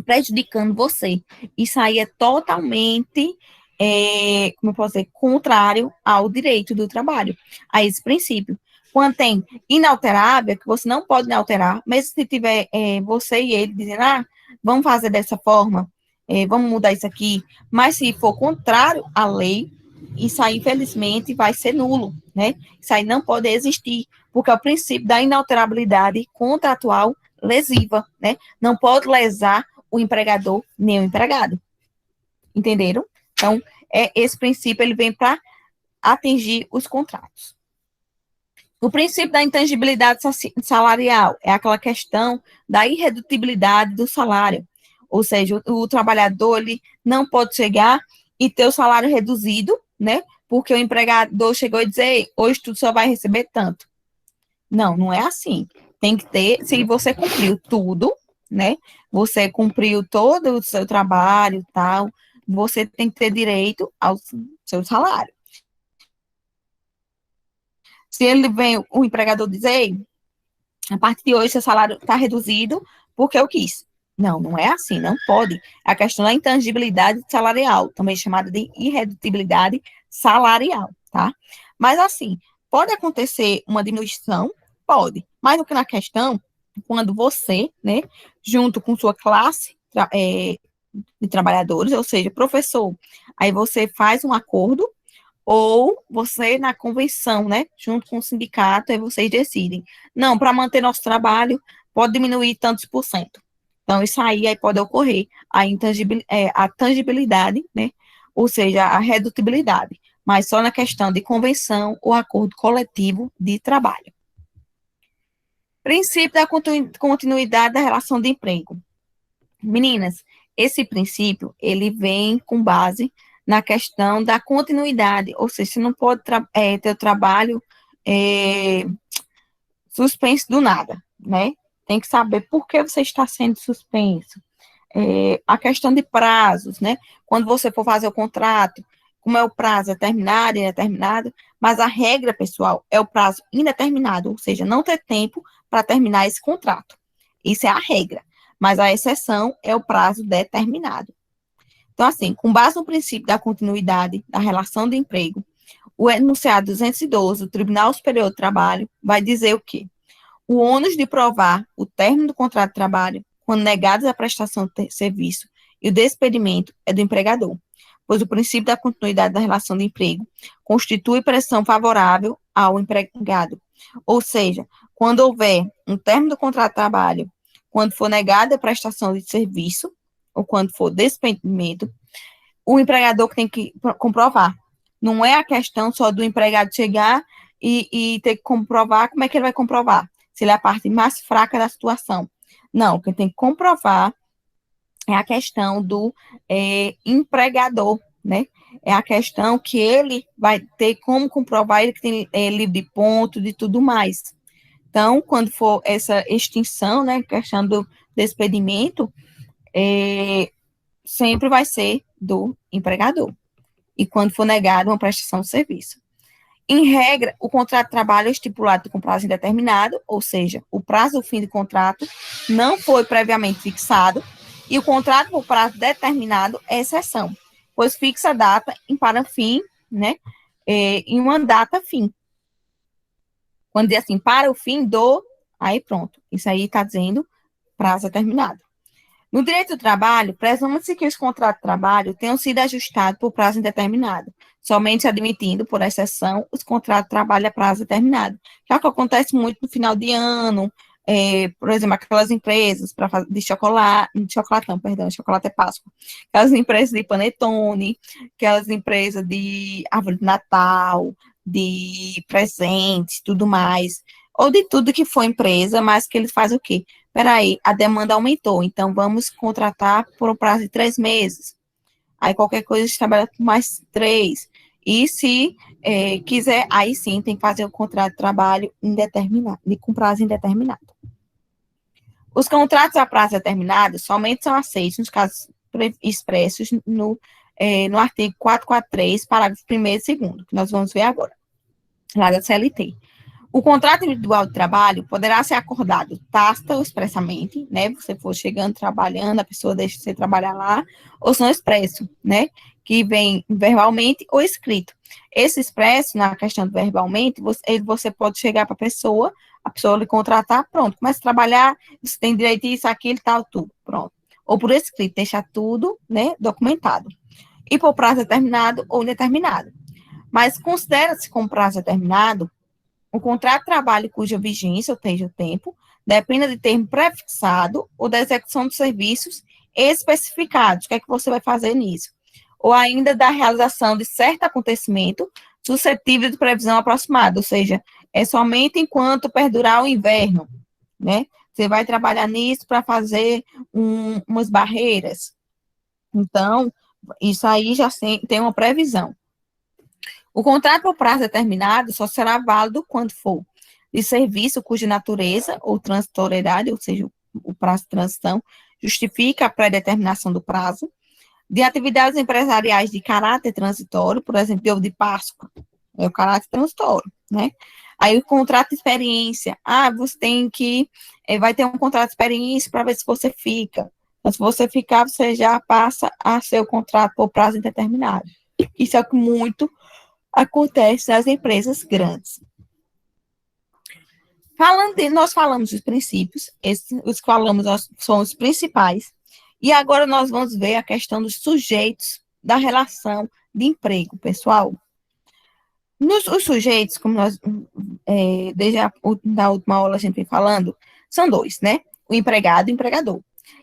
prejudicando você. Isso aí é totalmente, como eu posso dizer, contrário ao direito do trabalho, a esse princípio. Quando tem inalterável, que você não pode alterar, mesmo se tiver você e ele dizendo, vamos fazer dessa forma, vamos mudar isso aqui, mas se for contrário à lei, isso aí, infelizmente, vai ser nulo, né? Isso aí não pode existir, porque é o princípio da inalterabilidade contratual lesiva, né? Não pode lesar o empregador nem o empregado. Entenderam? Então, esse princípio, ele vem para atingir os contratos. O princípio da intangibilidade salarial é aquela questão da irredutibilidade do salário. Ou seja, o trabalhador, ele não pode chegar e ter o salário reduzido, né? Porque o empregador chegou e dizer, hoje tu só vai receber tanto. Não, não é assim. Tem que ter, se você cumpriu tudo, né? Você cumpriu todo o seu trabalho e tal, você tem que ter direito ao seu salário. Se ele vem, o empregador diz, ei, a partir de hoje seu salário está reduzido porque eu quis. Não, não é assim, não pode. A questão da intangibilidade salarial, também chamada de irredutibilidade salarial, tá? Mas assim, pode acontecer uma diminuição? Pode. Mas o que na questão, quando você, né, junto com sua classe de trabalhadores, ou seja, professor, aí você faz um acordo ou você na convenção, né, junto com o sindicato, aí vocês decidem. Não, para manter nosso trabalho, pode diminuir tantos por cento. Então, isso aí pode ocorrer a tangibilidade, né, ou seja, a redutibilidade, mas só na questão de convenção ou acordo coletivo de trabalho. Princípio da continuidade da relação de emprego. Meninas, esse princípio, ele vem com base na questão da continuidade, ou seja, você não pode ter o trabalho suspenso do nada, né? Tem que saber por que você está sendo suspenso. A questão de prazos, né? Quando você for fazer o contrato, como é o prazo determinado, indeterminado, mas a regra, pessoal, é o prazo indeterminado, ou seja, não ter tempo para terminar esse contrato. Isso é a regra, mas a exceção é o prazo determinado. Então, assim, com base no princípio da continuidade da relação de emprego, o enunciado 212 do Tribunal Superior do Trabalho vai dizer o quê? O ônus de provar o término do contrato de trabalho, quando negados a prestação de serviço e o despedimento, é do empregador, pois o princípio da continuidade da relação de emprego constitui pressão favorável ao empregado. Ou seja, quando houver um término do contrato de trabalho, quando for negada a prestação de serviço, ou quando for despedimento, o empregador que tem que comprovar. Não é a questão só do empregado chegar e ter que comprovar. Como é que ele vai comprovar? Se ele é a parte mais fraca da situação. Não, quem tem que comprovar é a questão do empregador, né? É a questão que ele vai ter como comprovar, ele que tem livre de ponto, de tudo mais. Então, quando for essa extinção, né, questão do despedimento, sempre vai ser do empregador. E quando for negado uma prestação de serviço. Em regra, o contrato de trabalho é estipulado com prazo indeterminado, ou seja, o prazo do fim do contrato não foi previamente fixado, e o contrato por prazo determinado é exceção, pois fixa a data para fim, né, em uma data fim. Quando diz assim, para o fim do, aí pronto, isso aí está dizendo prazo determinado. No direito do trabalho, presume-se que os contratos de trabalho tenham sido ajustados por prazo indeterminado, somente admitindo, por exceção, os contratos de trabalho a prazo determinado, que é o que acontece muito no final de ano, por exemplo, aquelas empresas de chocolate é Páscoa, aquelas empresas de panetone, aquelas empresas de árvore de Natal, de presentes, tudo mais, ou de tudo que for empresa, mas que eles fazem o quê? Peraí, a demanda aumentou, então vamos contratar por um prazo de 3 meses. Aí qualquer coisa estabelece por mais 3. E se quiser, aí sim tem que fazer o contrato de trabalho indeterminado, com prazo indeterminado. Os contratos a prazo determinado somente são aceitos nos casos expressos no artigo 443, parágrafo 1º e 2º, que nós vamos ver agora, lá da CLT. O contrato individual de trabalho poderá ser acordado tácita ou expressamente, né? Você for chegando, trabalhando, a pessoa deixa você trabalhar lá, ou são expresso, né? Que vem verbalmente ou escrito. Esse expresso, na questão do verbalmente, você pode chegar para a pessoa lhe contratar, pronto, começa a trabalhar, você tem direito a isso, aquilo, tal, tudo, pronto. Ou por escrito, deixar tudo, né, documentado. E por prazo determinado ou indeterminado. Mas considera-se como prazo determinado o contrato de trabalho cuja vigência, ou seja, o tempo, dependa de termo prefixado ou da execução de serviços especificados. O que é que você vai fazer nisso? Ou ainda da realização de certo acontecimento suscetível de previsão aproximada, ou seja, é somente enquanto perdurar o inverno, né? Você vai trabalhar nisso para fazer umas barreiras. Então, isso aí já tem uma previsão. O contrato por prazo determinado só será válido quando for de serviço cuja natureza ou transitoriedade, ou seja, o prazo de transição, justifica a pré-determinação do prazo, de atividades empresariais de caráter transitório, por exemplo, de ovo de Páscoa, é o caráter transitório, né? Aí o contrato de experiência, você tem que, vai ter um contrato de experiência para ver se você fica. Então, se você ficar, você já passa a ser o contrato por prazo indeterminado. Isso é o que muito acontece nas empresas grandes. Nós falamos dos princípios, os que falamos são os principais, e agora nós vamos ver a questão dos sujeitos da relação de emprego, pessoal. Os sujeitos, como nós, desde da última aula a gente vem falando, são dois, né? O empregado e o empregador.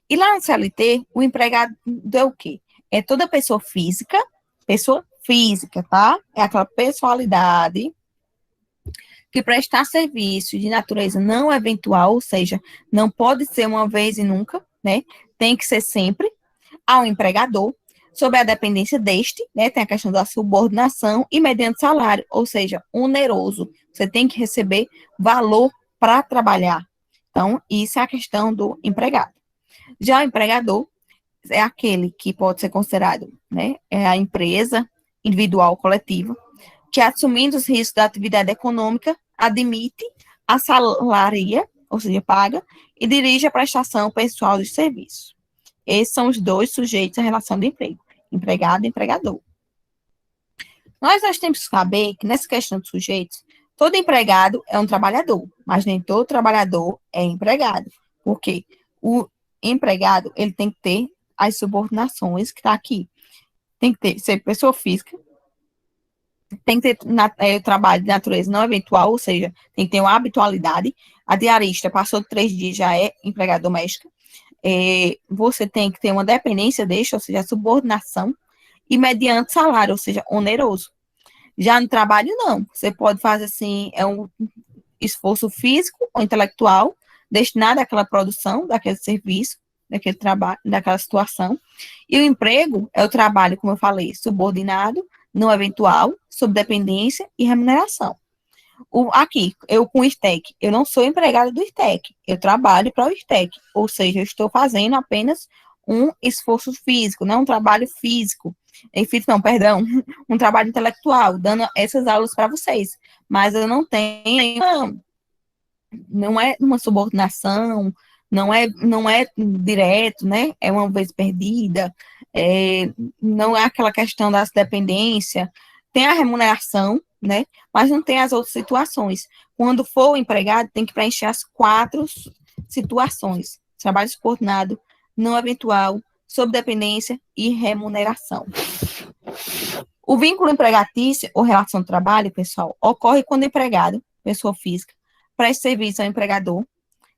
E lá no CLT, o empregado é o quê? É toda pessoa física, tá? É aquela pessoalidade que prestar serviço de natureza não eventual, ou seja, não pode ser uma vez e nunca, né? Tem que ser sempre ao empregador, sob a dependência deste, né? Tem a questão da subordinação e mediante salário, ou seja, oneroso. Você tem que receber valor para trabalhar. Então, isso é a questão do empregado. Já o empregador é aquele que pode ser considerado, né? É a empresa individual ou coletiva, que assumindo os riscos da atividade econômica, admite, assalaria, ou seja, paga, e dirige a prestação pessoal de serviço. Esses são os dois sujeitos à relação de emprego, empregado e empregador. Nós temos que saber que nessa questão de sujeitos, todo empregado é um trabalhador, mas nem todo trabalhador é empregado, porque o empregado, ele tem que ter as subordinações que está aqui. Tem que ser pessoa física, tem que ter trabalho de natureza não eventual, ou seja, tem que ter uma habitualidade. A diarista passou de 3 dias, já é empregada doméstica. Você tem que ter uma dependência deste, ou seja, subordinação, e mediante salário, ou seja, oneroso. Já no trabalho, não. Você pode fazer, assim, um esforço físico ou intelectual destinado àquela produção, daquele serviço, daquele trabalho, daquela situação. E o emprego é o trabalho, como eu falei, subordinado, não eventual, sob dependência e remuneração. Aqui, eu com o STEC, eu não sou empregada do STEC, eu trabalho para o STEC, ou seja, eu estou fazendo apenas um esforço físico, não um trabalho físico, um trabalho intelectual, dando essas aulas para vocês, mas eu não tenho, não é uma subordinação, não é direto, né, é uma vez perdida, não é aquela questão da dependência, tem a remuneração, né, mas não tem as outras situações. Quando for o empregado, tem que preencher as 4 situações: trabalho subordinado, não eventual, sob dependência e remuneração. O vínculo empregatício ou relação de trabalho, pessoal, ocorre quando o empregado, pessoa física, presta serviço ao empregador,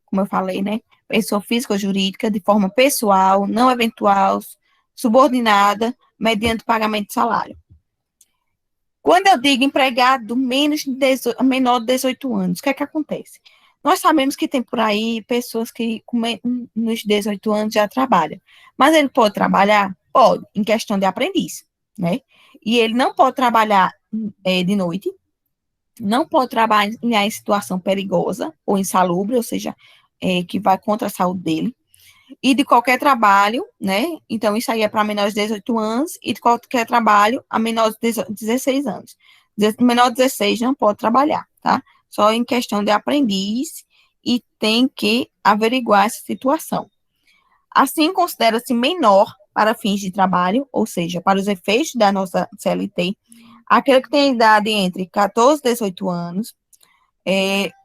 como eu falei, né, pessoa física ou jurídica, de forma pessoal, não eventual, subordinada, mediante pagamento de salário. Quando eu digo empregado menor de 18 anos, o que é que acontece? Nós sabemos que tem por aí pessoas que nos 18 anos já trabalham, mas ele pode trabalhar? Pode, em questão de aprendiz, né? E ele não pode trabalhar de noite, não pode trabalhar em situação perigosa ou insalubre, ou seja, que vai contra a saúde dele, e de qualquer trabalho, né? Então, isso aí é para menores de 18 anos, e de qualquer trabalho a menores de 16 anos. Menor de 16 não pode trabalhar, tá? Só em questão de aprendiz, e tem que averiguar essa situação. Assim, considera-se menor para fins de trabalho, ou seja, para os efeitos da nossa CLT, aquele que tem idade entre 14 e 18 anos,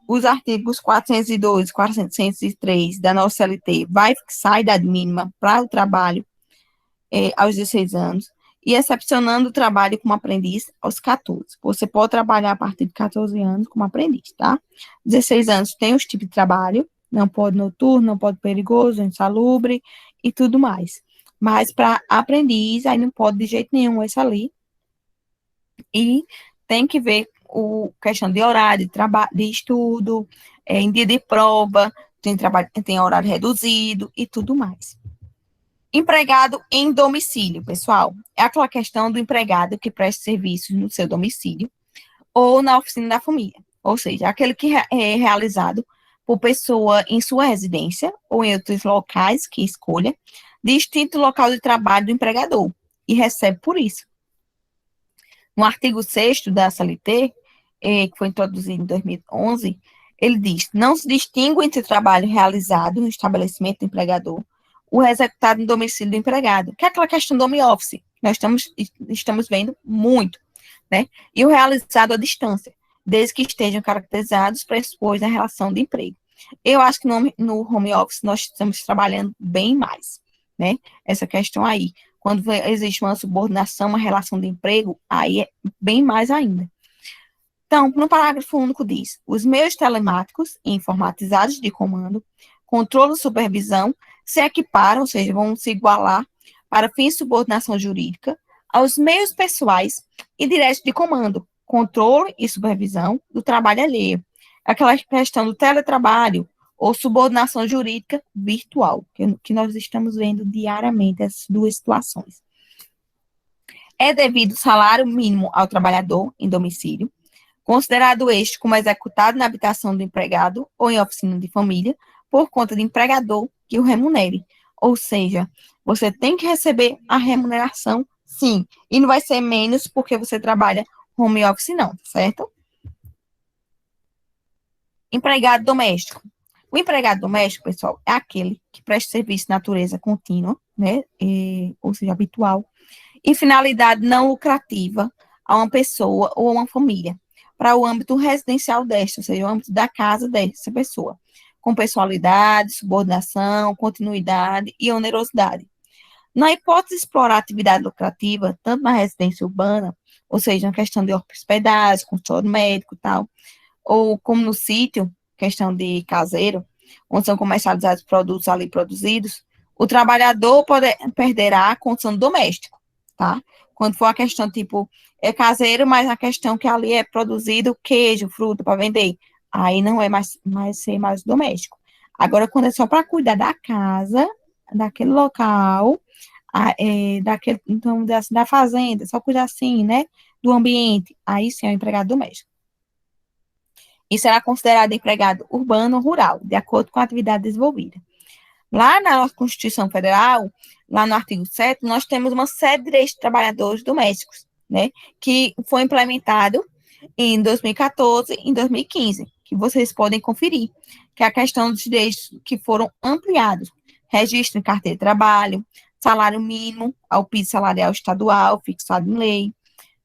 os artigos 402 e 403 da nossa CLT vai fixar a idade mínima para o trabalho aos 16 anos, e excepcionando o trabalho como aprendiz aos 14. Você pode trabalhar a partir de 14 anos como aprendiz, tá? 16 anos tem os tipos de trabalho, não pode noturno, não pode perigoso, insalubre e tudo mais. Mas para aprendiz, aí não pode de jeito nenhum esse ali. E tem que ver questão de horário, de trabalho, de estudo, em dia de prova, tem horário reduzido e tudo mais. Empregado em domicílio, pessoal, é aquela questão do empregado que presta serviços no seu domicílio ou na oficina da família, ou seja, aquele que é realizado por pessoa em sua residência ou em outros locais que escolha, distinto do local de trabalho do empregador, e recebe por isso. No artigo 6º da CLT, que foi introduzido em 2011, ele diz: não se distingue entre o trabalho realizado no estabelecimento do empregador, o executado no domicílio do empregado, que é aquela questão do home office, que nós estamos vendo muito, né? E o realizado à distância, desde que estejam caracterizados pressupostos da relação de emprego. Eu acho que no home office nós estamos trabalhando bem mais, né? Essa questão aí. Quando existe uma subordinação, uma relação de emprego, aí é bem mais ainda. Então, no parágrafo único diz: os meios telemáticos e informatizados de comando, controle e supervisão se equiparam, ou seja, vão se igualar para fins de subordinação jurídica aos meios pessoais e diretos de comando, controle e supervisão do trabalho alheio. Aquela questão do teletrabalho ou subordinação jurídica virtual, que nós estamos vendo diariamente essas duas situações. É devido salário mínimo ao trabalhador em domicílio, considerado este como executado na habitação do empregado ou em oficina de família, por conta do empregador que o remunere. Ou seja, você tem que receber a remuneração, sim, e não vai ser menos porque você trabalha home office, não, certo? Empregado doméstico. O empregado doméstico, pessoal, é aquele que presta serviço de natureza contínua, né, ou seja, habitual, e finalidade não lucrativa a uma pessoa ou a uma família, para o âmbito residencial desta, ou seja, o âmbito da casa dessa pessoa, com pessoalidade, subordinação, continuidade e onerosidade. Na hipótese de explorar atividade lucrativa, tanto na residência urbana, ou seja, na questão de hospedagem, consultório médico e tal, ou como no sítio, questão de caseiro, onde são comercializados produtos ali produzidos, o trabalhador perderá a condição de doméstico, tá? Quando for a questão, tipo, é caseiro, mas a questão que ali é produzido queijo, fruta para vender, aí não é mais ser mais doméstico. Agora, quando é só para cuidar da casa, daquele local, então, da fazenda, só cuidar assim, né, do ambiente, aí sim é o empregado doméstico. E será considerado empregado urbano ou rural, de acordo com a atividade desenvolvida. Lá na nossa Constituição Federal, lá no artigo 7, nós temos uma série de direitos de trabalhadores domésticos, né, que foi implementado em 2014 e em 2015, que vocês podem conferir, que é a questão dos direitos que foram ampliados: registro em carteira de trabalho, salário mínimo ao piso salarial estadual, fixado em lei,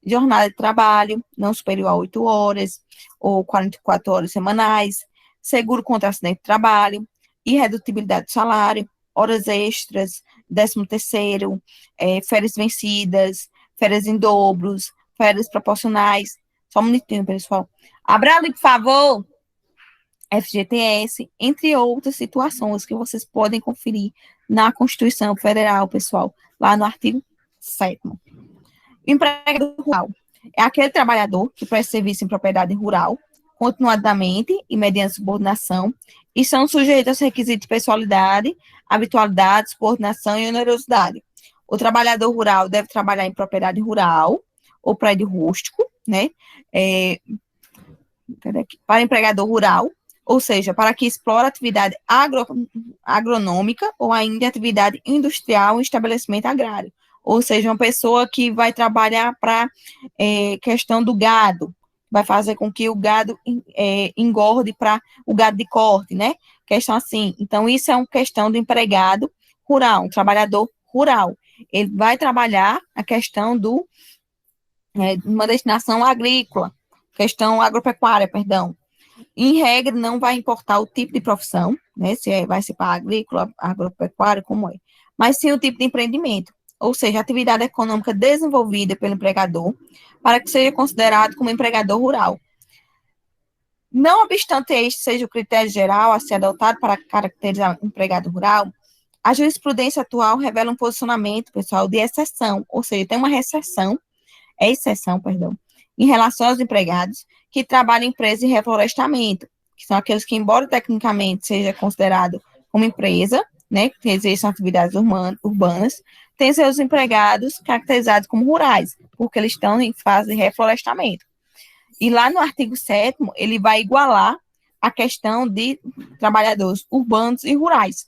jornada de trabalho não superior a 8 horas ou 44 horas semanais, seguro contra acidente de trabalho, irredutibilidade do salário, horas extras, 13º, férias vencidas, férias em dobros, férias proporcionais. Só um minutinho, pessoal. Abra ali, por favor. FGTS, entre outras situações que vocês podem conferir na Constituição Federal, pessoal, lá no artigo 7º. Empregado rural é aquele trabalhador que presta serviço em propriedade rural, continuadamente e mediante subordinação, e são sujeitos aos requisitos de pessoalidade, habitualidade, subordinação e onerosidade. O trabalhador rural deve trabalhar em propriedade rural ou prédio rústico, né? Para empregador rural, ou seja, para que explore atividade agronômica ou ainda atividade industrial em estabelecimento agrário. Ou seja, uma pessoa que vai trabalhar para questão do gado, vai fazer com que o gado engorde para o gado de corte, né? Questão assim. Então, isso é uma questão do empregado rural, um trabalhador rural. Ele vai trabalhar a questão de uma destinação agrícola, questão agropecuária, perdão. Em regra, não vai importar o tipo de profissão, né? Se vai ser para agrícola, agropecuária, como é. Mas sim o tipo de empreendimento, ou seja, a atividade econômica desenvolvida pelo empregador, para que seja considerado como empregador rural. Não obstante este seja o critério geral a ser adotado para caracterizar o empregado rural, a jurisprudência atual revela um posicionamento, pessoal, de exceção, ou seja, tem uma exceção, em relação aos empregados que trabalham em empresas de reflorestamento, que são aqueles que, embora tecnicamente seja considerado como empresa, né, que exercem atividades urbanas, têm seus empregados caracterizados como rurais, porque eles estão em fase de reflorestamento. E lá no artigo 7º, ele vai igualar a questão de trabalhadores urbanos e rurais,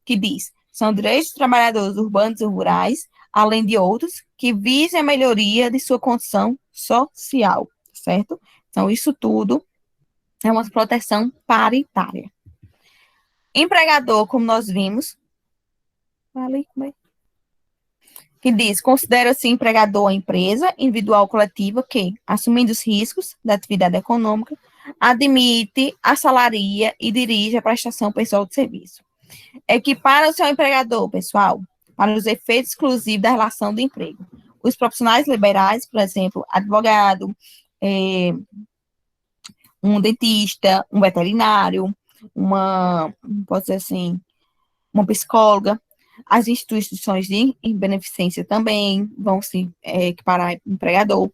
que diz: são direitos de trabalhadores urbanos e rurais, além de outros, que visem a melhoria de sua condição social, certo? Então, isso tudo é uma proteção paritária. Empregador, como nós vimos, que diz, considera-se empregador a empresa individual ou coletiva que, assumindo os riscos da atividade econômica, admite, assalaria e dirige a prestação pessoal de serviço. Equipara o seu empregador, pessoal, para os efeitos exclusivos da relação de emprego. Os profissionais liberais, por exemplo, advogado, um dentista, um veterinário, pode dizer assim, uma psicóloga, as instituições de beneficência também vão se equiparar empregador,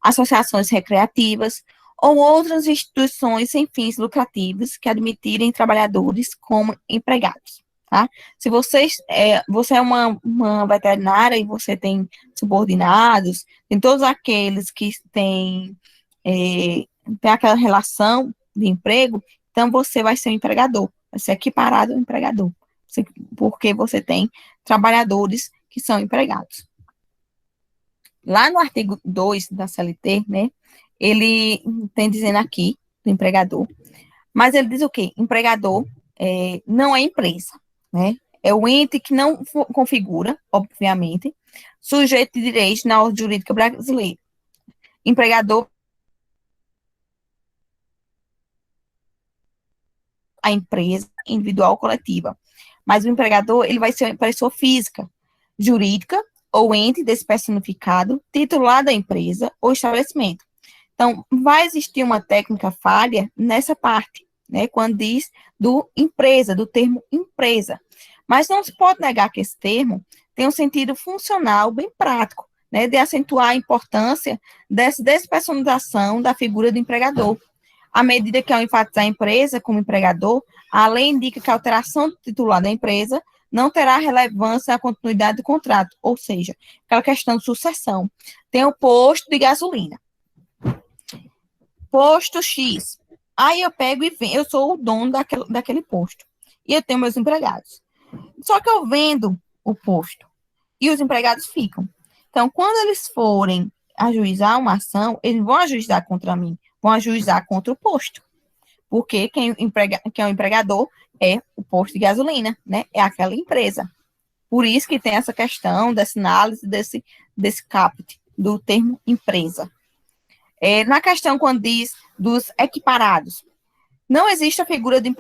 associações recreativas ou outras instituições sem fins lucrativos que admitirem trabalhadores como empregados, tá? Se você é uma veterinária e você tem subordinados, tem todos aqueles que têm aquela relação de emprego, então você vai ser um empregador, vai ser equiparado ao empregador, porque você tem trabalhadores que são empregados. Lá no artigo 2 da CLT, né, ele tem dizendo aqui, do empregador, mas ele diz o quê? Empregador não é empresa, né? É o ente que não configura, obviamente, sujeito de direito na ordem jurídica brasileira. Empregador a empresa individual ou coletiva. Mas o empregador, ele vai ser uma pessoa física, jurídica, ou ente despersonificado, titular da empresa ou estabelecimento. Então, vai existir uma técnica falha nessa parte, né, quando diz do empresa, do termo empresa. Mas não se pode negar que esse termo tem um sentido funcional bem prático, né, de acentuar a importância dessa despersonalização da figura do empregador. À medida que, ao enfatizar a empresa como empregador, a lei indica que a alteração do titular da empresa não terá relevância à continuidade do contrato, ou seja, aquela questão de sucessão. Tem o posto de gasolina. Posto X. Aí eu pego e vendo, eu sou o dono daquele posto. E eu tenho meus empregados. Só que eu vendo o posto e os empregados ficam. Então, quando eles forem ajuizar uma ação, eles vão ajuizar contra mim, vão ajuizar contra o posto. Porque quem é o empregador é o posto de gasolina, né? É aquela empresa. Por isso que tem essa questão dessa análise desse caput, do termo empresa. Na questão, quando diz dos equiparados, não existe a figura de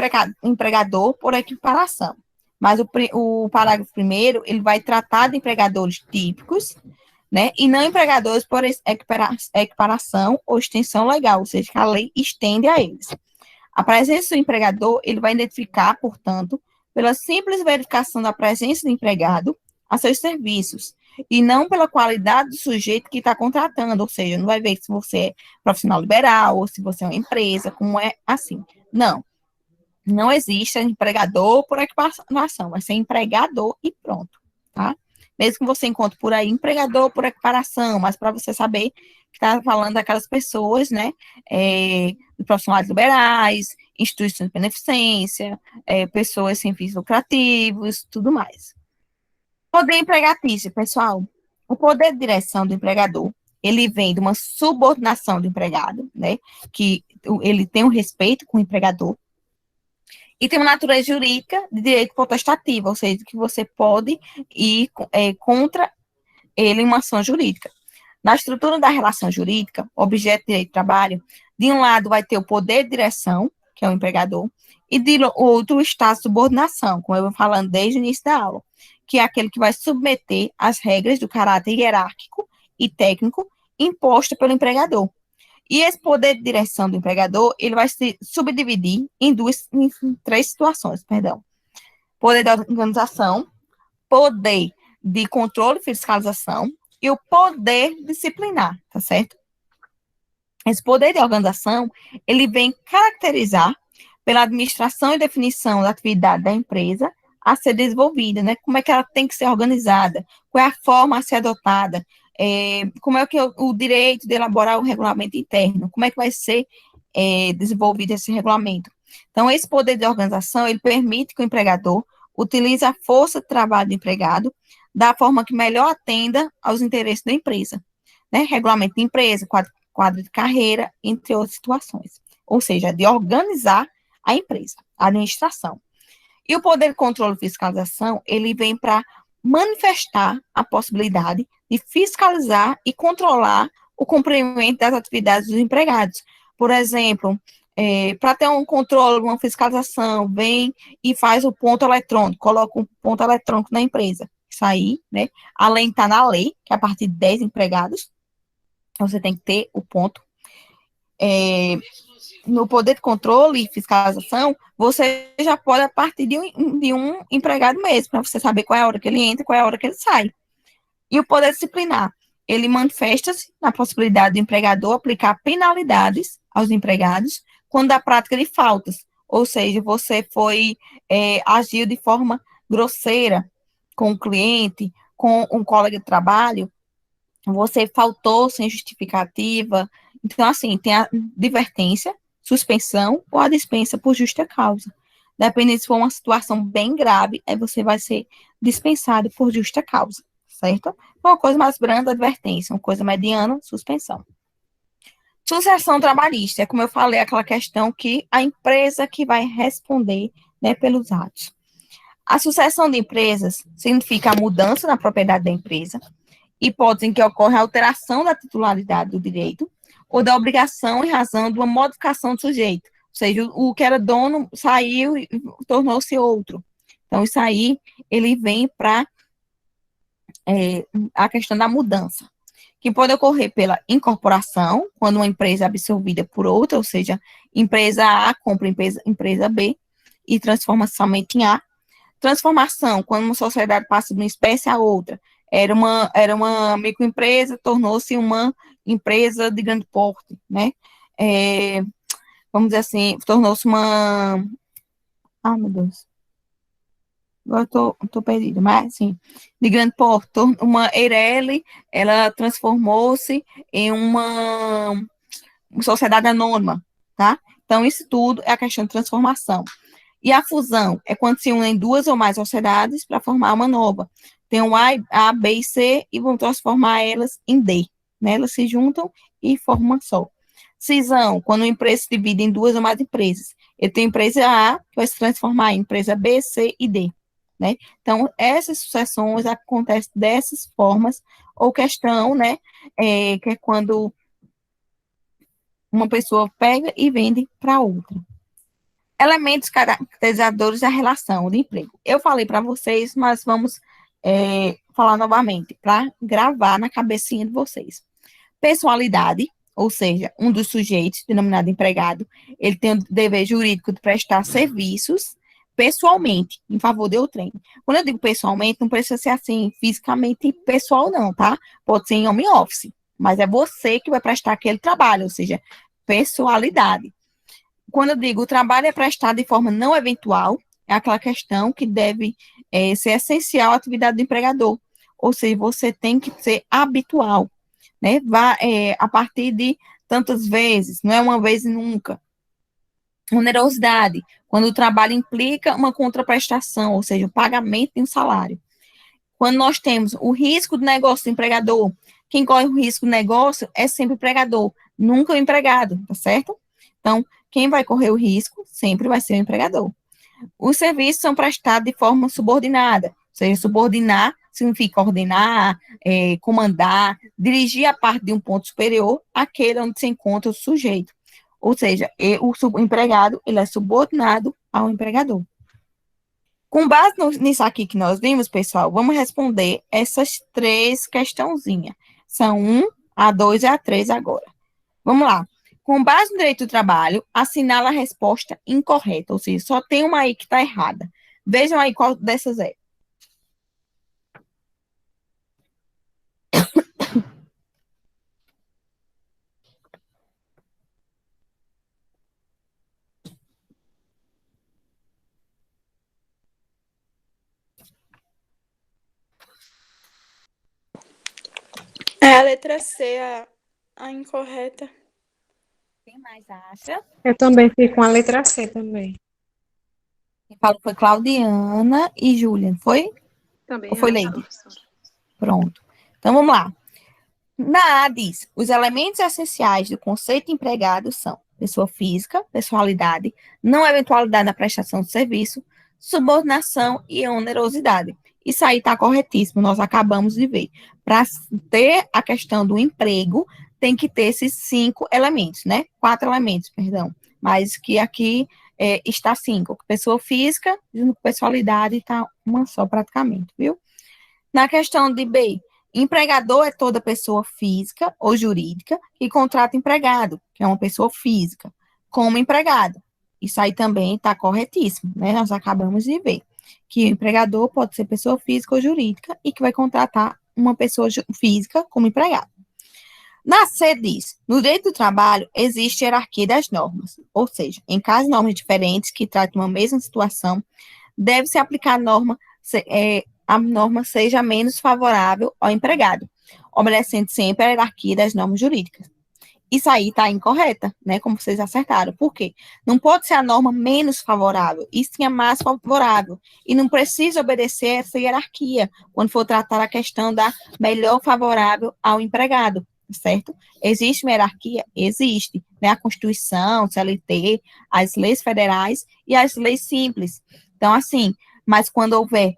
empregador por equiparação, mas o parágrafo primeiro, ele vai tratar de empregadores típicos, né, e não empregadores por equiparação ou extensão legal, ou seja, que a lei estende a eles. A presença do empregador, ele vai identificar, portanto, pela simples verificação da presença do empregado a seus serviços, e não pela qualidade do sujeito que está contratando, ou seja, não vai ver se você é profissional liberal, ou se você é uma empresa, como é assim. Não existe empregador por equiparação, vai ser empregador e pronto, tá? Mesmo que você encontre por aí empregador por equiparação, mas para você saber que está falando daquelas pessoas, né, de profissionais liberais, instituições de beneficência, pessoas sem fins lucrativos, tudo mais. Poder empregatício, pessoal. O poder de direção do empregador, ele vem de uma subordinação do empregado, né, que ele tem um respeito com o empregador, e tem uma natureza jurídica de direito potestativo, ou seja, que você pode ir contra ele em uma ação jurídica. Na estrutura da relação jurídica, objeto de direito de trabalho, de um lado vai ter o poder de direção, que é o empregador, e de outro está a subordinação, como eu vou falando desde o início da aula, que é aquele que vai submeter as regras do caráter hierárquico e técnico imposto pelo empregador. E esse poder de direção do empregador, ele vai se subdividir em três situações, perdão. Poder de organização, poder de controle e fiscalização e o poder disciplinar, tá certo? Esse poder de organização, ele vem caracterizar pela administração e definição da atividade da empresa a ser desenvolvida, né? Como é que ela tem que ser organizada, qual é a forma a ser adotada, como é que o direito de elaborar o regulamento interno, como é que vai ser desenvolvido esse regulamento. Então, esse poder de organização, ele permite que o empregador utilize a força de trabalho do empregado da forma que melhor atenda aos interesses da empresa, né? Regulamento de empresa, quadro de carreira, entre outras situações. Ou seja, de organizar a empresa, a administração. E o poder de controle e fiscalização, ele vem para manifestar a possibilidade de fiscalizar e controlar o cumprimento das atividades dos empregados. Por exemplo, para ter um controle, uma fiscalização, vem e faz o ponto eletrônico, coloca um ponto eletrônico na empresa. Isso aí, né? Além de estar na lei, que é a partir de 10 empregados, você tem que ter o ponto. No poder de controle e fiscalização, você já pode, a partir de um empregado mesmo, para você saber qual é a hora que ele entra e qual é a hora que ele sai. E o poder disciplinar, ele manifesta-se na possibilidade do empregador aplicar penalidades aos empregados quando a prática de faltas, ou seja, você agiu de forma grosseira com o cliente, com um colega de trabalho, você faltou sem justificativa. Então, assim, tem a advertência, suspensão ou a dispensa por justa causa. Dependendo se for uma situação bem grave, aí você vai ser dispensado por justa causa, certo? Uma coisa mais branda, advertência. Uma coisa mediana, suspensão. Sucessão trabalhista, é como eu falei, aquela questão que a empresa que vai responder, né, pelos atos. A sucessão de empresas significa a mudança na propriedade da empresa, hipótese em que ocorre a alteração da titularidade do direito ou da obrigação em razão de uma modificação do sujeito. Ou seja, o que era dono saiu e tornou-se outro. Então, isso aí, ele vem para a questão da mudança, que pode ocorrer pela incorporação, quando uma empresa é absorvida por outra, ou seja, empresa A compra empresa B e transforma somente em A. Transformação, quando uma sociedade passa de uma espécie a outra. Era uma microempresa, tornou-se uma empresa de grande porte, né? Vamos dizer assim, tornou-se uma... Ah, meu Deus. Agora tô perdida, mas, assim, de grande porte. Uma Eireli, ela transformou-se em uma sociedade anônima, tá? Então, isso tudo é a questão de transformação. E a fusão é quando se unem duas ou mais sociedades para formar uma nova. Tem um A, B e C e vão transformar elas em D, né? Elas se juntam e formam uma só. Cisão, quando uma empresa se divide em duas ou mais empresas. Ele tem a empresa A, que vai se transformar em empresa B, C e D, né? Então, essas sucessões acontecem dessas formas, ou questão, né, que é quando uma pessoa pega e vende para outra. Elementos caracterizadores da relação de emprego. Eu falei para vocês, mas vamos falar novamente, para gravar na cabecinha de vocês. Pessoalidade, ou seja, um dos sujeitos, denominado empregado, ele tem o dever jurídico de prestar serviços pessoalmente, em favor de outrem. Quando eu digo pessoalmente, não precisa ser assim, fisicamente pessoal não, tá? Pode ser em home office, mas é você que vai prestar aquele trabalho, ou seja, pessoalidade. Quando eu digo o trabalho é prestado de forma não eventual, é aquela questão que deve ser essencial à atividade do empregador, ou seja, você tem que ser habitual, né? A partir de tantas vezes, não é uma vez e nunca. Onerosidade, quando o trabalho implica uma contraprestação, ou seja, o pagamento de um salário. Quando nós temos o risco do negócio do empregador, quem corre o risco do negócio é sempre o empregador, nunca o empregado, tá certo? Então, quem vai correr o risco sempre vai ser o empregador. Os serviços são prestados de forma subordinada, ou seja, subordinar significa ordenar, comandar, dirigir a parte de um ponto superior àquele onde se encontra o sujeito. Ou seja, o empregado, ele é subordinado ao empregador. Com base nisso aqui que nós vimos, pessoal, vamos responder essas 3 questãozinhas. São a 2 e a 3 agora. Vamos lá. Com base no direito do trabalho, assinala a resposta incorreta, ou seja, só tem uma aí que está errada. Vejam aí qual dessas é. É a letra C, a incorreta. Quem mais acha? Eu também fico com a letra C também. Quem falou foi Claudiana e Júlia, foi? Também Ou foi acho, Leide? professora. Pronto. Então, vamos lá. Na A diz, os elementos essenciais do conceito de empregado são pessoa física, pessoalidade, não eventualidade na prestação de serviço, subordinação e onerosidade. Isso aí está corretíssimo, nós acabamos de ver. Para ter a questão do emprego, tem que ter esses 5 elementos, né? 4 elementos, perdão. Mas que aqui está 5. Pessoa física, junto com pessoalidade, está uma só praticamente, viu? Na questão de B, empregador é toda pessoa física ou jurídica que contrata empregado, que é uma pessoa física, como empregado. Isso aí também está corretíssimo, né? Nós acabamos de ver que o empregador pode ser pessoa física ou jurídica e que vai contratar uma pessoa física como empregado. Na C diz, no direito do trabalho existe hierarquia das normas, ou seja, em caso de normas diferentes que tratam uma mesma situação, deve-se aplicar a norma seja menos favorável ao empregado, obedecendo sempre a hierarquia das normas jurídicas. Isso aí está incorreta, né? Como vocês acertaram. Por quê? Não pode ser a norma menos favorável, e sim a mais favorável. E não precisa obedecer essa hierarquia quando for tratar a questão da melhor favorável ao empregado, certo? Existe uma hierarquia? Existe. Né? A Constituição, CLT, as leis federais e as leis simples. Então, assim, mas quando houver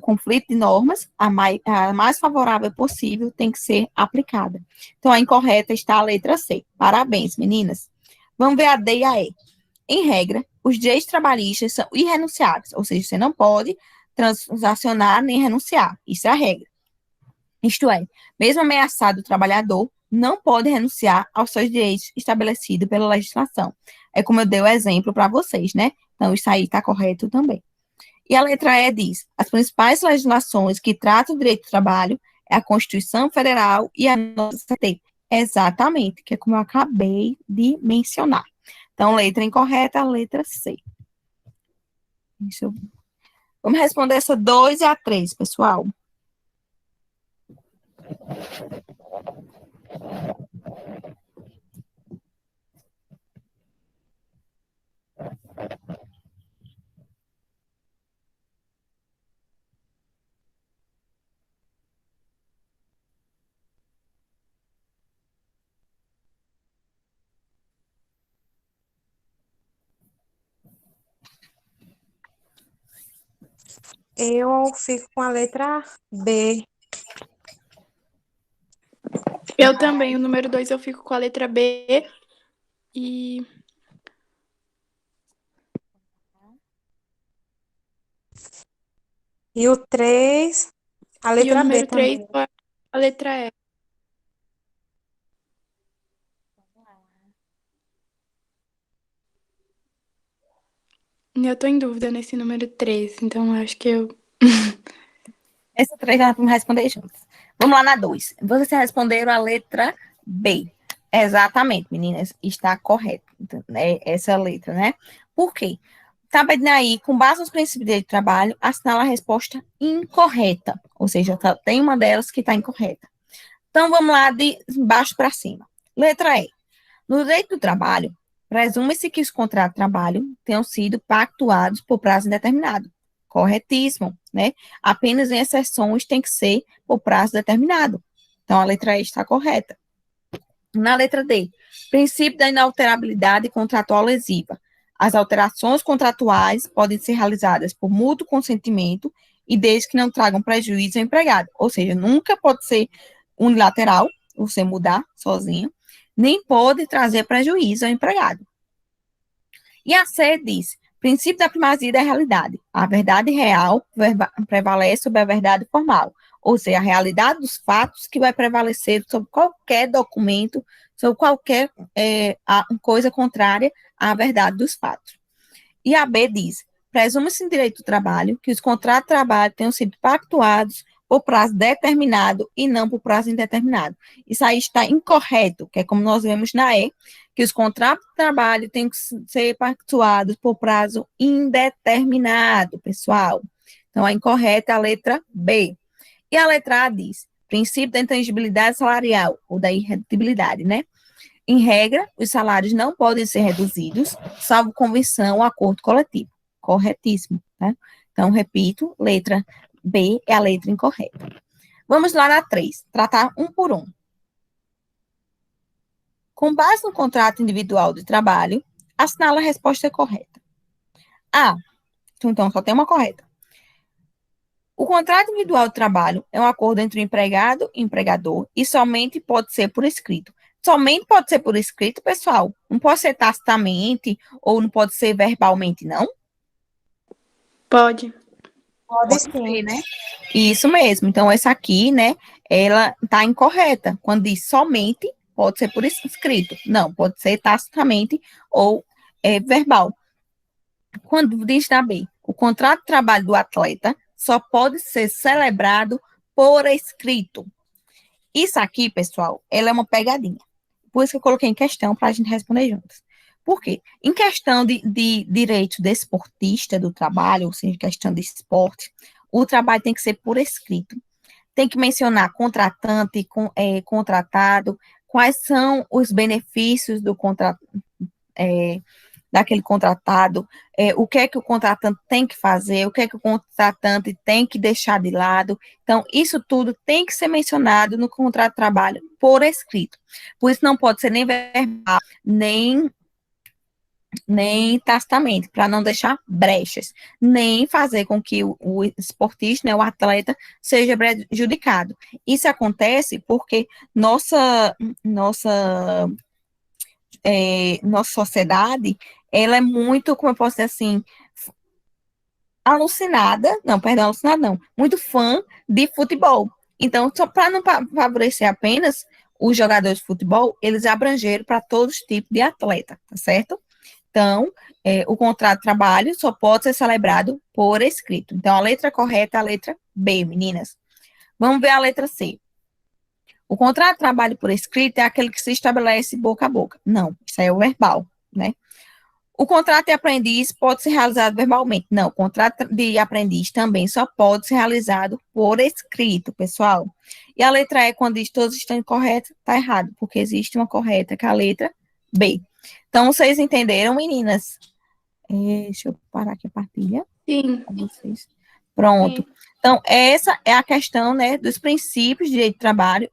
conflito de normas, a mais favorável possível tem que ser aplicada. Então, a incorreta está a letra C. Parabéns, meninas. Vamos ver a D e a E. Em regra, os direitos trabalhistas são irrenunciáveis, ou seja, você não pode transacionar nem renunciar. Isso é a regra. Isto é, mesmo ameaçado o trabalhador, não pode renunciar aos seus direitos estabelecidos pela legislação. É como eu dei o exemplo para vocês, né? Então, isso aí está correto também. E a letra E diz, as principais legislações que tratam do direito do trabalho é a Constituição Federal e a nossa CT. Exatamente, que é como eu acabei de mencionar. Então, letra incorreta, a letra C. Vamos responder essa 2 e a 3, pessoal. Eu fico com a letra B. Eu também, o número 2 eu fico com a letra B. E E o 3, a o letra B número 3 também. a letra E. Eu tô em dúvida nesse número 3, então acho que eu. Essa 3 nós vamos responder juntos. Vamos lá na 2. Vocês responderam a letra B. Exatamente, meninas, está correto, né? Essa letra, né? Por quê? Tá pedindo aí, com base nos princípios de direito do trabalho, assinala a resposta incorreta. Ou seja, tem uma delas que está incorreta. Então, vamos lá de baixo para cima. Letra E. No direito do trabalho, presume-se que os contratos de trabalho tenham sido pactuados por prazo indeterminado. Corretíssimo, né? Apenas em exceções tem que ser por prazo determinado. Então, a letra E está correta. Na letra D, princípio da inalterabilidade contratual lesiva. As alterações contratuais podem ser realizadas por mútuo consentimento e desde que não tragam prejuízo ao empregado. Ou seja, nunca pode ser unilateral, você mudar sozinho, nem pode trazer prejuízo ao empregado. E a C diz, princípio da primazia da realidade. A verdade real prevalece sobre a verdade formal. Ou seja, a realidade dos fatos que vai prevalecer sobre qualquer documento, sobre qualquer coisa contrária à verdade dos fatos. E a B diz, presume-se em direito do trabalho que os contratos de trabalho tenham sido pactuados por prazo determinado e não por prazo indeterminado. Isso aí está incorreto, que é como nós vemos na E, que os contratos de trabalho têm que ser pactuados por prazo indeterminado, pessoal. Então, a incorreta é a letra B. E a letra A diz, princípio da intangibilidade salarial, ou da irredutibilidade, né? Em regra, os salários não podem ser reduzidos, salvo convenção ou acordo coletivo. Corretíssimo, tá? Então, repito, letra B é a letra incorreta. Vamos lá na 3, tratar um por um. Com base no contrato individual de trabalho, assinala a resposta correta. A. Então, só tem uma correta. O contrato individual de trabalho é um acordo entre o empregado e o empregador e somente pode ser por escrito. Somente pode ser por escrito, pessoal. Não pode ser tacitamente ou não pode ser verbalmente, não? Pode. Pode Ser, sim. né? Isso mesmo. Então, essa aqui, né, ela está incorreta. Quando diz somente, pode ser por escrito. Não, pode ser tacitamente ou verbal. Quando diz na B, o contrato de trabalho do atleta só pode ser celebrado por escrito. Isso aqui, pessoal, ela é uma pegadinha. Por isso que eu coloquei em questão para a gente responder juntos. Por quê? Em questão de direito desportista do trabalho, ou seja, questão de esporte, o trabalho tem que ser por escrito. Tem que mencionar contratante, contratado, quais são os benefícios do daquele contratado, o que é que o contratante tem que fazer, o que é que o contratante tem que deixar de lado. Então, isso tudo tem que ser mencionado no contrato de trabalho por escrito. Por isso, não pode ser nem verbal, nem tacitamente, para não deixar brechas, nem fazer com que o esportista, né, o atleta, seja prejudicado. Isso acontece porque nossa sociedade, ela é muito, como eu posso dizer assim, alucinada não, muito fã de futebol. Então, só para não favorecer apenas os jogadores de futebol, eles abrangeram para todos os tipos de atleta, tá certo? Então, o contrato de trabalho só pode ser celebrado por escrito. Então, a letra correta é a letra B, meninas. Vamos ver a letra C. O contrato de trabalho por escrito é aquele que se estabelece boca a boca. Não, isso aí é o verbal, né? O contrato de aprendiz pode ser realizado verbalmente. Não, o contrato de aprendiz também só pode ser realizado por escrito, pessoal. E a letra E, quando diz todos estão incorretos, está errado, porque existe uma correta, que é a letra B. Então, vocês entenderam, meninas? Deixa eu parar aqui a partilha. Sim. Com vocês. Pronto. Sim. Então, essa é a questão, né, dos princípios de direito do trabalho